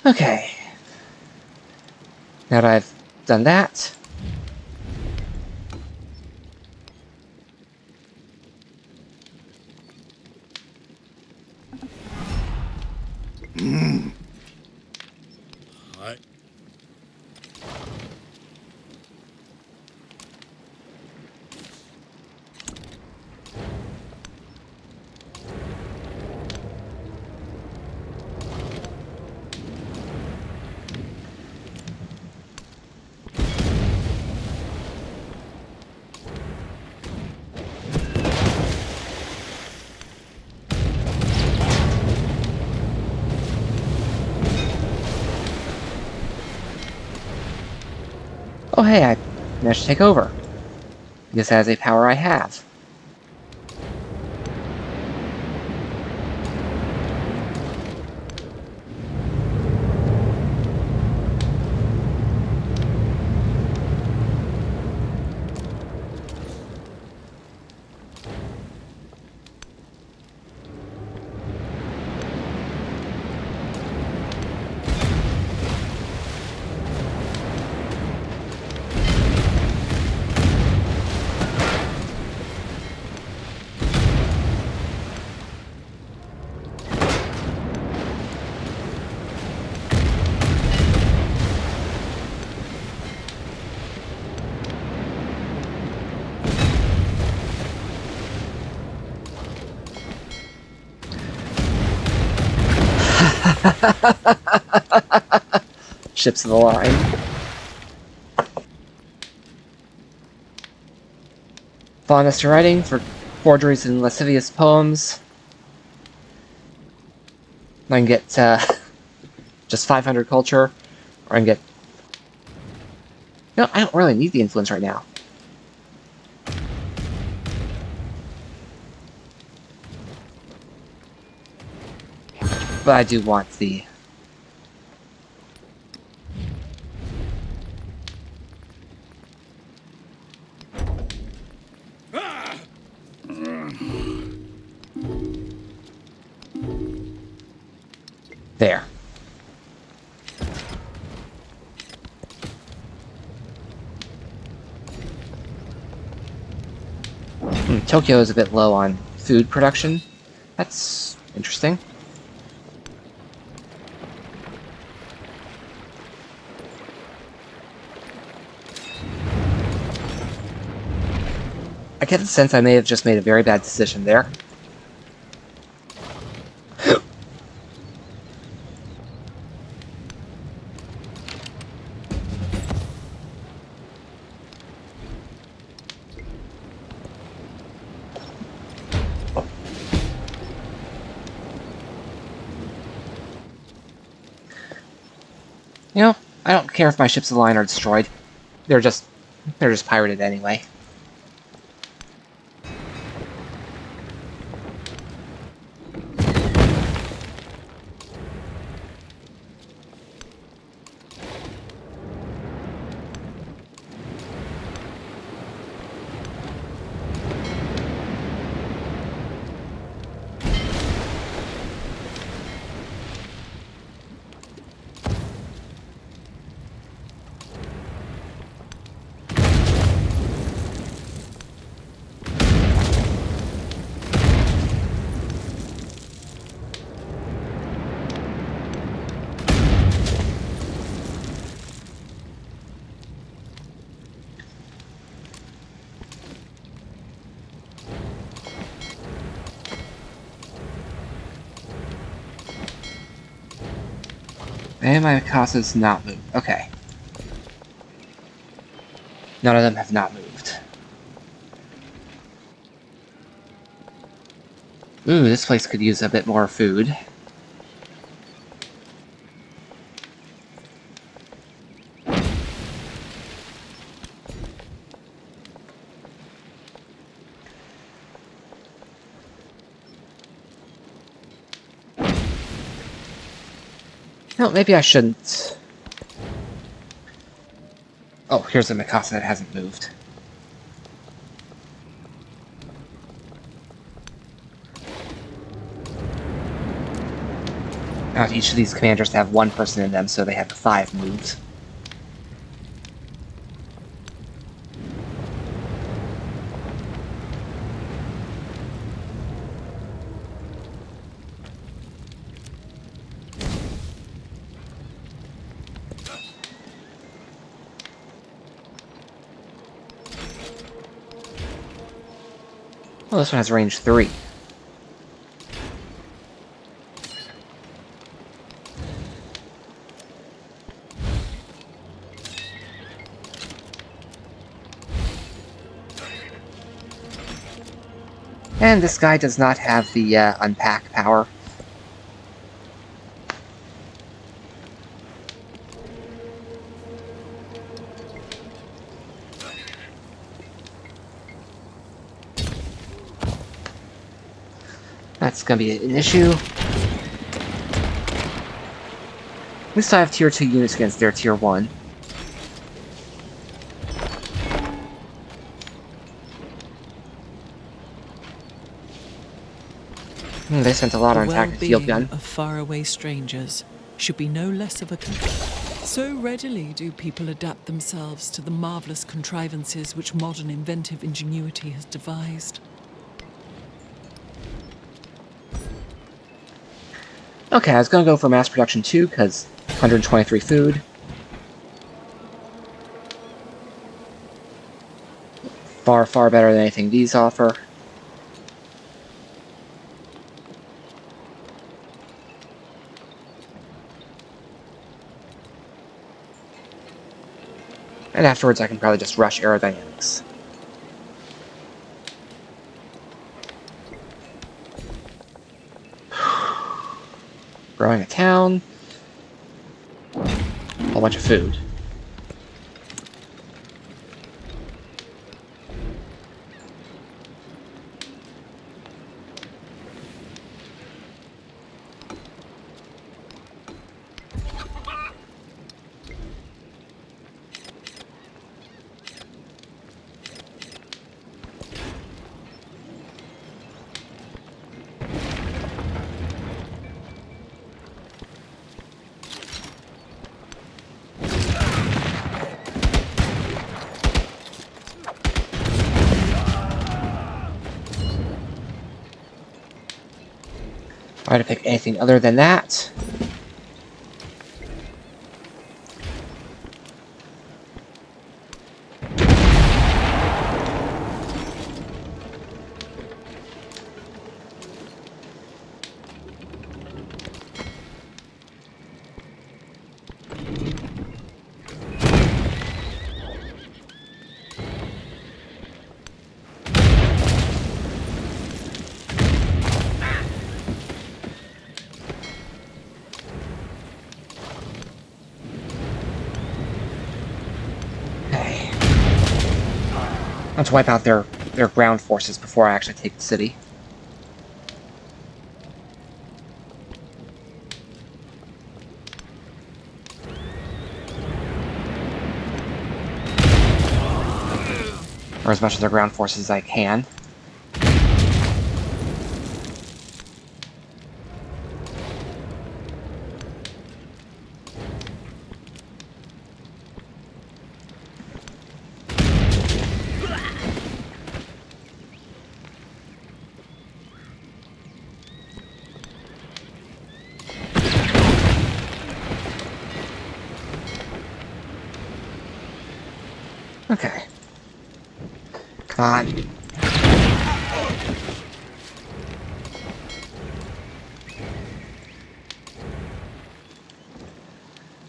Okay. Now that I've done that... Oh hey, I managed to take over. Because that is a power I have. Ships of the line. Fondness to writing for forgeries and lascivious poems. I can get just 500 culture, or I can get... No, I don't really need the influence right now. But I do want the... There. Tokyo is a bit low on food production. That's interesting. I get the sense I may have just made a very bad decision there. You know, I don't care if my ships of the line are destroyed. They're just pirated anyway. And my Mikasa's not moved. Okay. None of them have not moved. Ooh, this place could use a bit more food. No, maybe I shouldn't. Oh, here's a Mikasa that hasn't moved. Now each of these commanders have one person in them, so they have 5 moves. Well, this one has range 3. And this guy does not have the unpack power. That's gonna be an issue. At least I have tier 2 units against their tier 1. They spent a lot on attack and field gun. Of faraway strangers should be no less of a concern. So readily do people adapt themselves to the marvelous contrivances which modern inventive ingenuity has devised. Okay, I was gonna go for mass production 2, because 123 food. Far, far better than anything these offer. And afterwards I can probably just rush aerodynamics. Growing a town. A whole bunch of food. Try to pick anything other than that. I want to wipe out their ground forces before I actually take the city. Or as much of their ground forces as I can. Okay. Come on.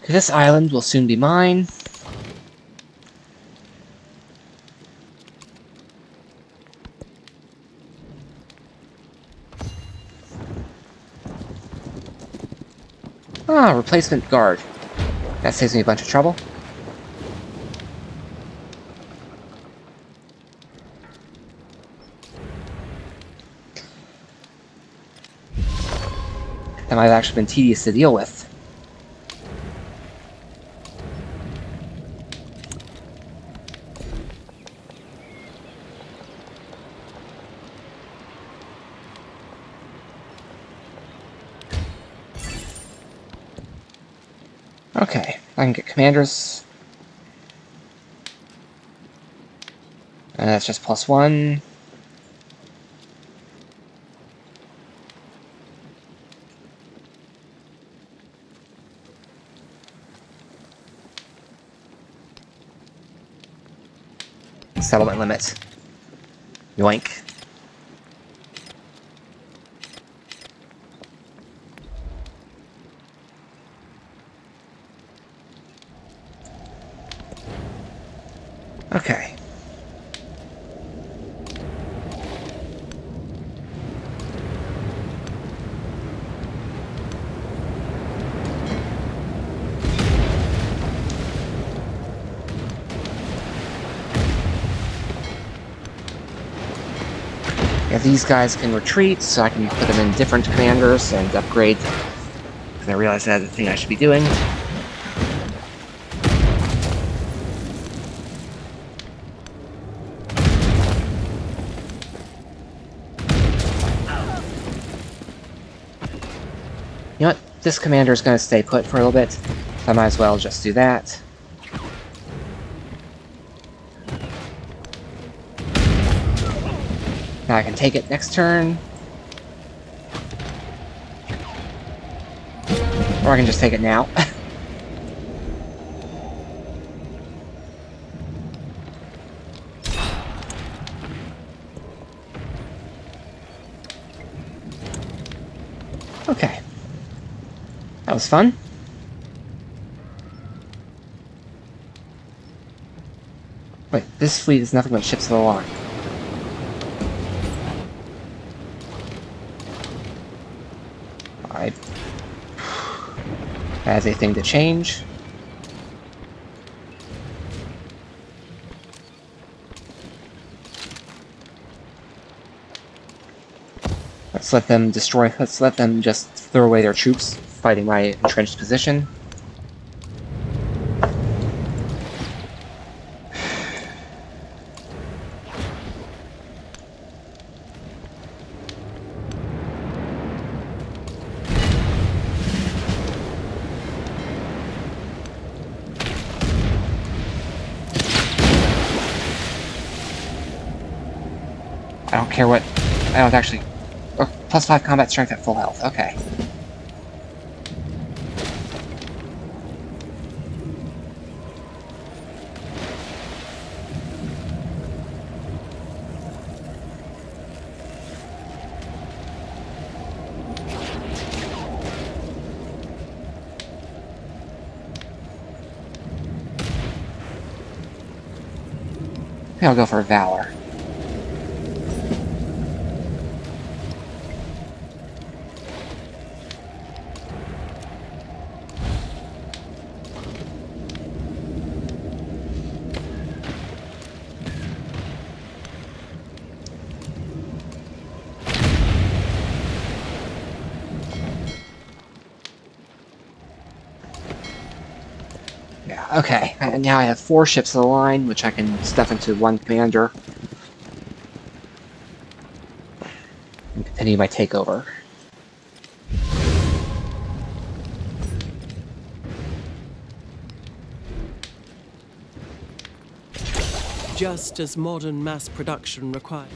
This island will soon be mine. Ah, replacement guard. That saves me a bunch of trouble. That might have actually been tedious to deal with. Okay, I can get commanders. And that's just +1. Settlement limit. Yoink. Okay. Yeah, these guys can retreat, so I can put them in different commanders and upgrade. Because I realize that's the thing I should be doing. You know what? This commander is going to stay put for a little bit, so I might as well just do that. Now I can take it next turn. Or I can just take it now. Okay. That was fun. Wait, this fleet is nothing but ships of the line. As a thing to change. Let's let them destroy. Let's let them just throw away their troops fighting my entrenched position. I don't care what. I don't actually. Oh, +5 combat strength at full health. Okay. Maybe I'll go for Valor. Okay, and now I have 4 ships in the line, which I can stuff into 1 commander. And continue my takeover. Just as modern mass production requires.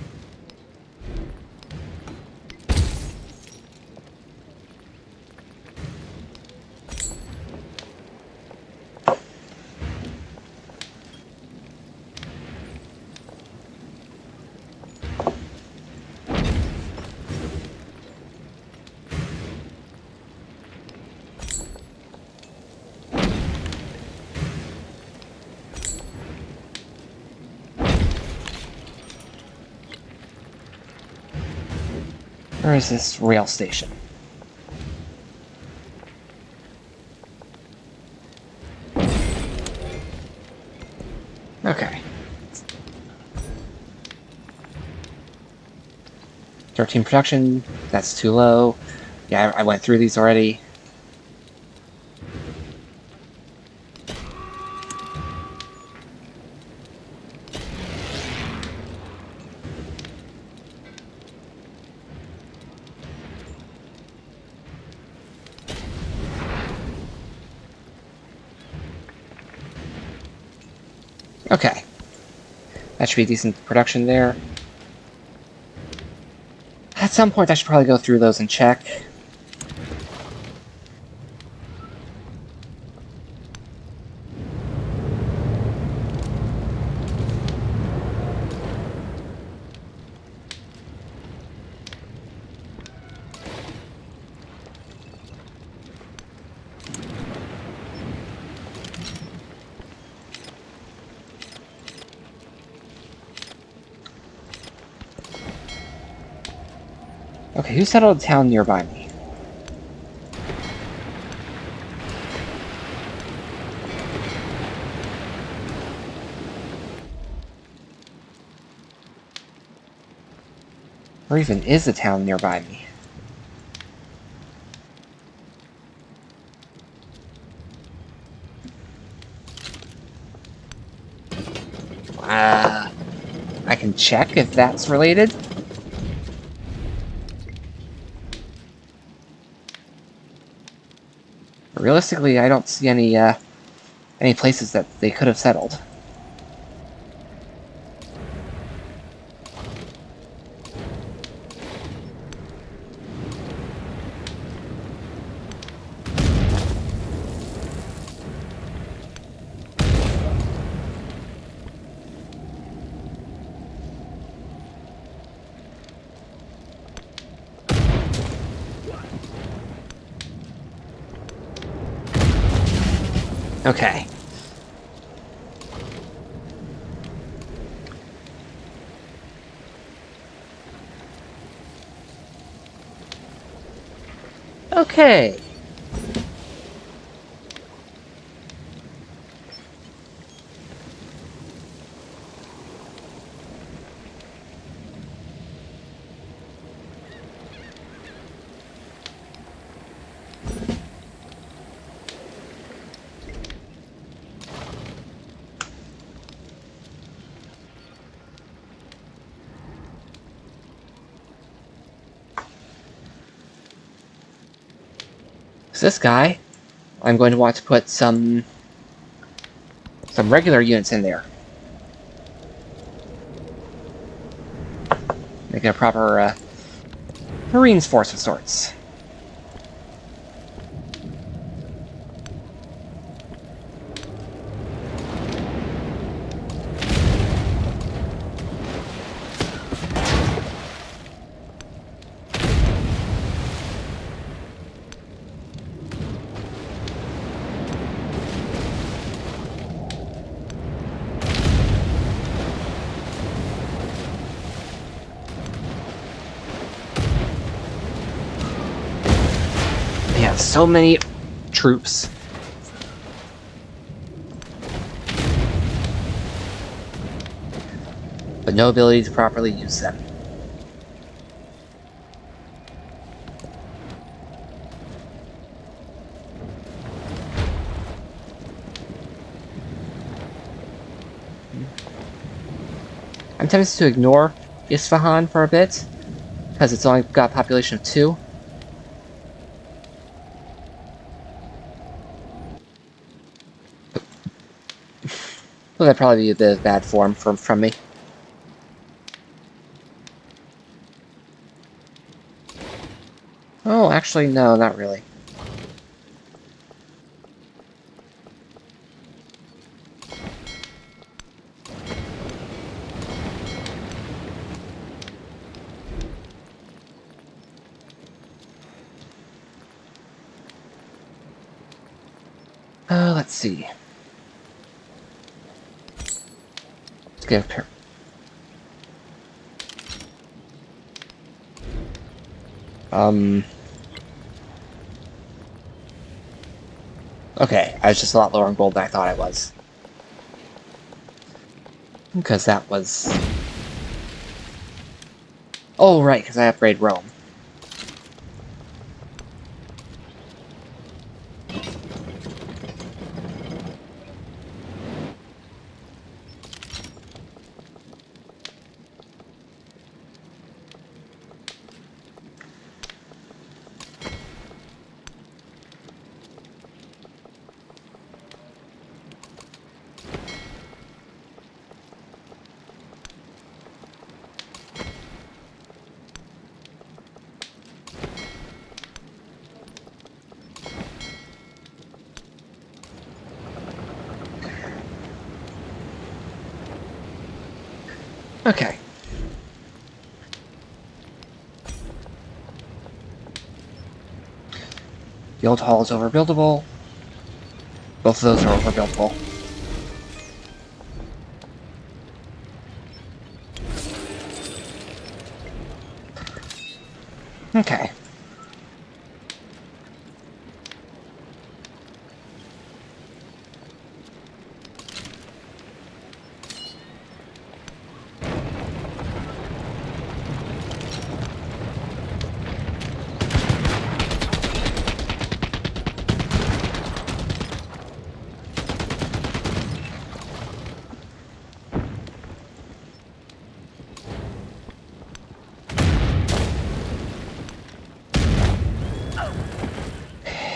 Where is this rail station? Okay. 13 production, that's too low. Yeah, I went through these already. Okay. That should be decent production there. At some point I should probably go through those and check. Okay, who settled a town nearby me? Or even is a town nearby me? I can check if that's related. Realistically, I don't see any places that they could have settled. Okay. Okay. So this guy, I'm going to want to put some regular units in there. Make it a proper Marines force of sorts. They have so many troops. But no ability to properly use them. I'm tempted to ignore Isfahan for a bit, because it's only got a population of 2. Well, that'd probably be a bit of bad form from me. Oh, actually, no, not really. Let's see. Let's get a pair. Okay, I was just a lot lower on gold than I thought I was. Because that was... Oh, right, because I upgrade Rome. Okay. The old hall is overbuildable. Both of those are overbuildable. Okay.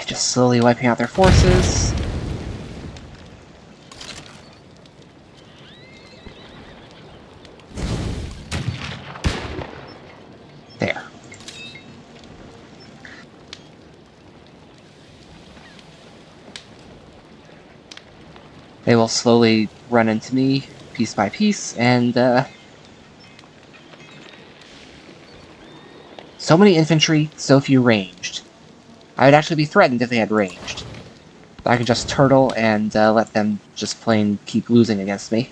Just slowly wiping out their forces. There. They will slowly run into me, piece by piece, and, so many infantry, so few ranged. I would actually be threatened if they had ranged. But I could just turtle and let them just plain keep losing against me.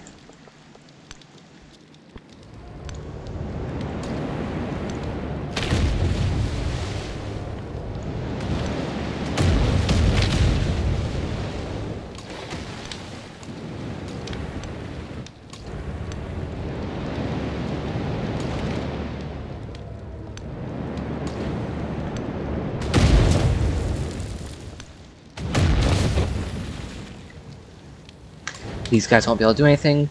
These guys won't be able to do anything,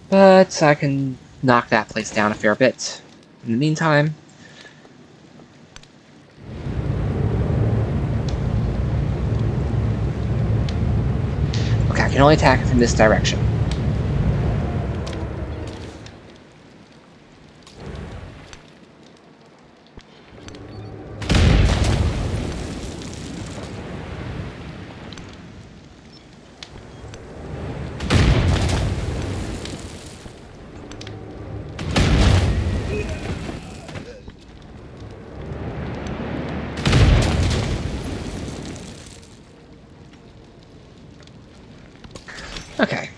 but I can knock that place down a fair bit. In the meantime... Okay, I can only attack from this direction. Okay.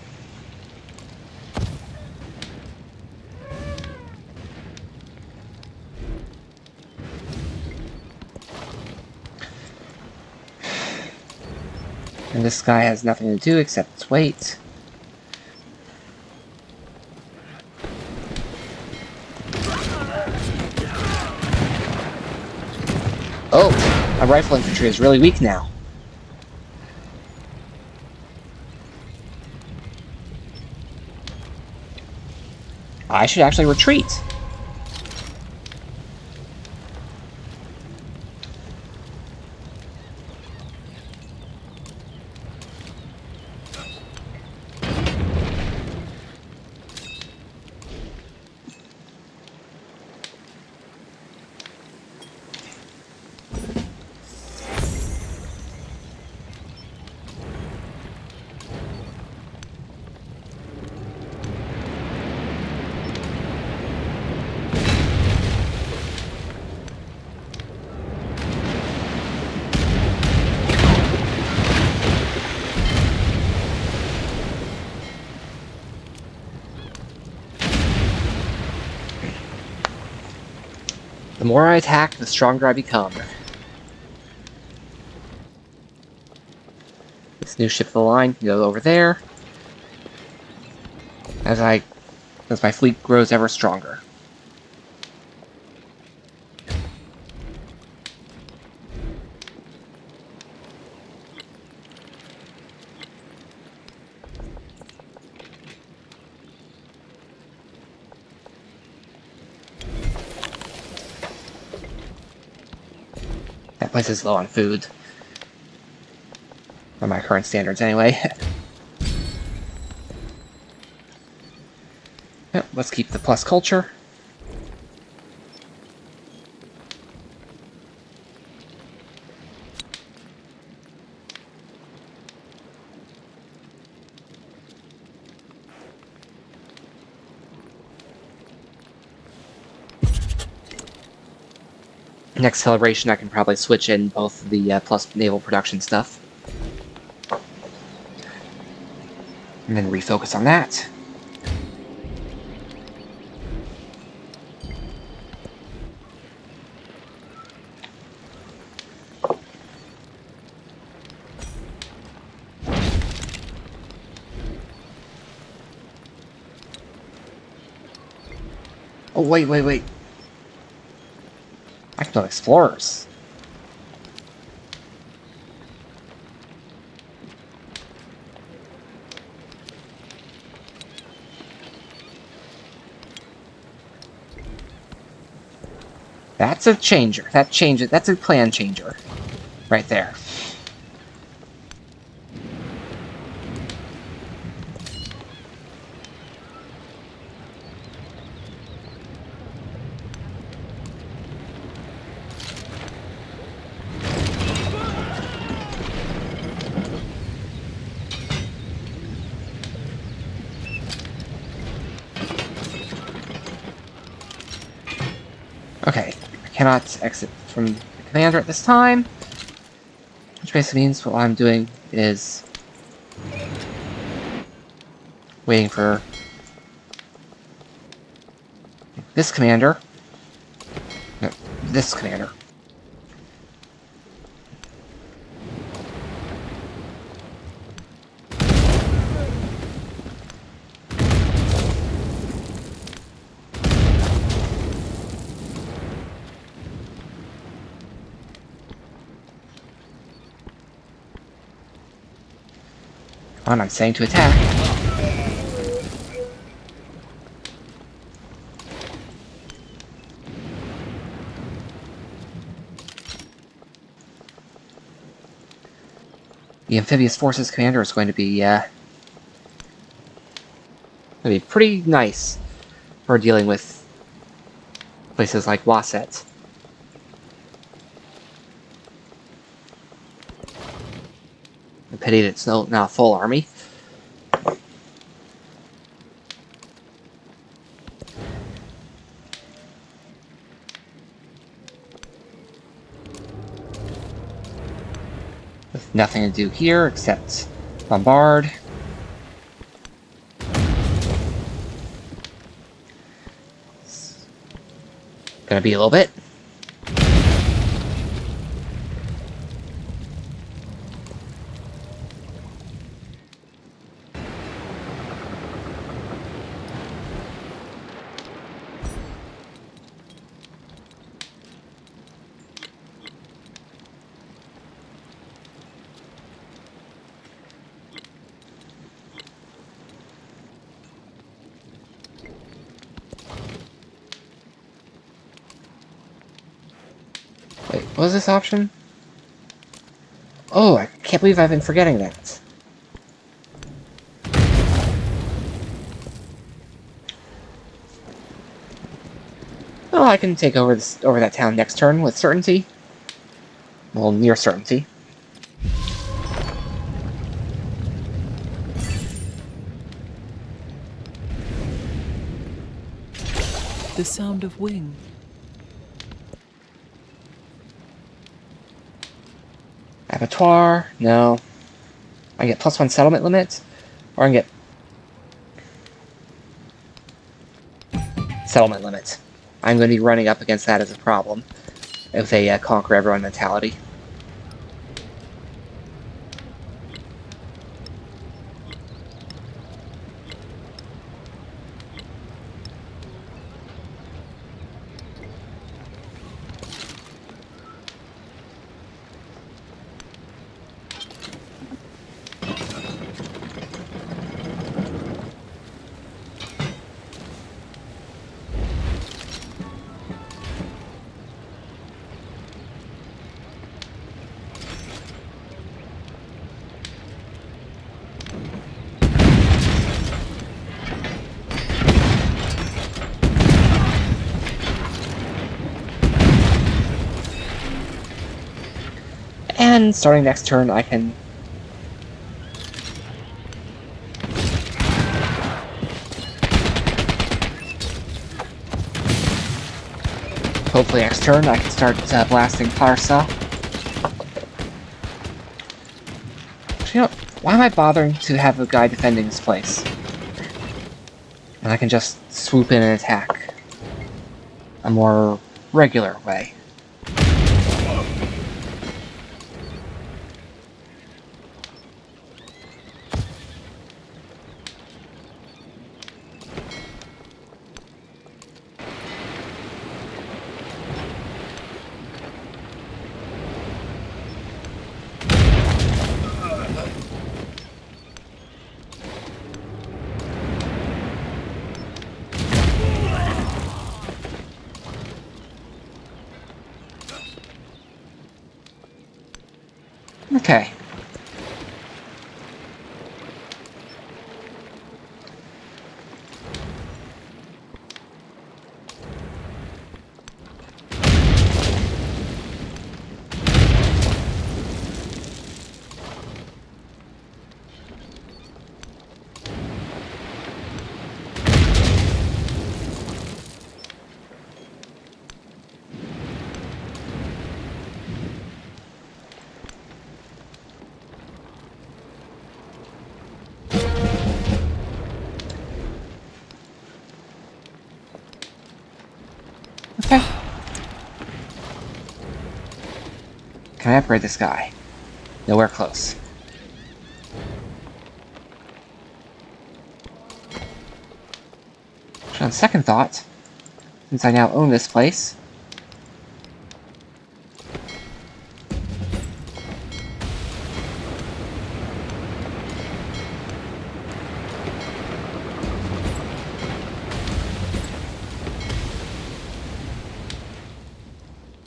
And this guy has nothing to do except wait. Oh, my rifle infantry is really weak now. I should actually retreat. The more I attack, the stronger I become. This new ship of the line can go over there. As my fleet grows ever stronger. That place is low on food. By my current standards, anyway. Yep, let's keep the plus culture. Next celebration, I can probably switch in both the plus naval production stuff. And then refocus on that. Oh, wait. I can build explorers. That's a changer. That's a plan changer. Right there. Okay, I cannot exit from the commander at this time, which basically means what I'm doing is waiting for this commander. No, this commander. Come on, I'm saying to attack. The amphibious forces commander is going to be pretty nice for dealing with places like Wasset. I pity that it's now a full army. With nothing to do here except bombard. It's gonna be a little bit. What was this option? Oh, I can't believe I've been forgetting that. Well, I can take over that town next turn with certainty. Well, near certainty. The sound of wing. Abattoir? No. I get +1 settlement limit, or I can get settlement limit. I'm going to be running up against that as a problem if they conquer everyone mentality. And starting next turn, I can hopefully next turn I can start blasting Parsa. You know, why am I bothering to have a guy defending this place? And I can just swoop in and attack a more regular way. Okay. Okay. Can I upgrade this guy? Nowhere close. On second thought, since I now own this place,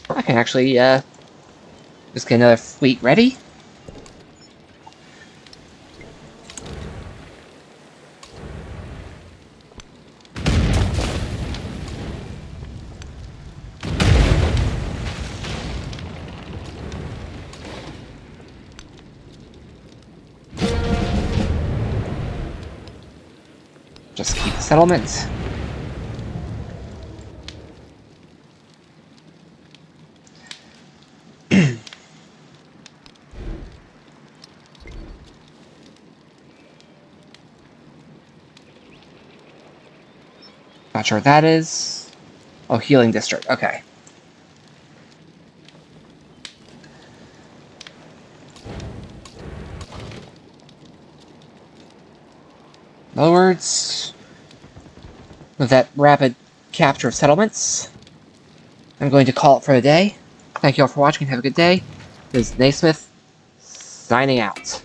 I can actually just get another fleet ready. Just keep the settlement. Not sure what that is. Oh, healing district. Okay. In other words, with that rapid capture of settlements, I'm going to call it for the day. Thank you all for watching and have a good day. This is Naysmith, signing out.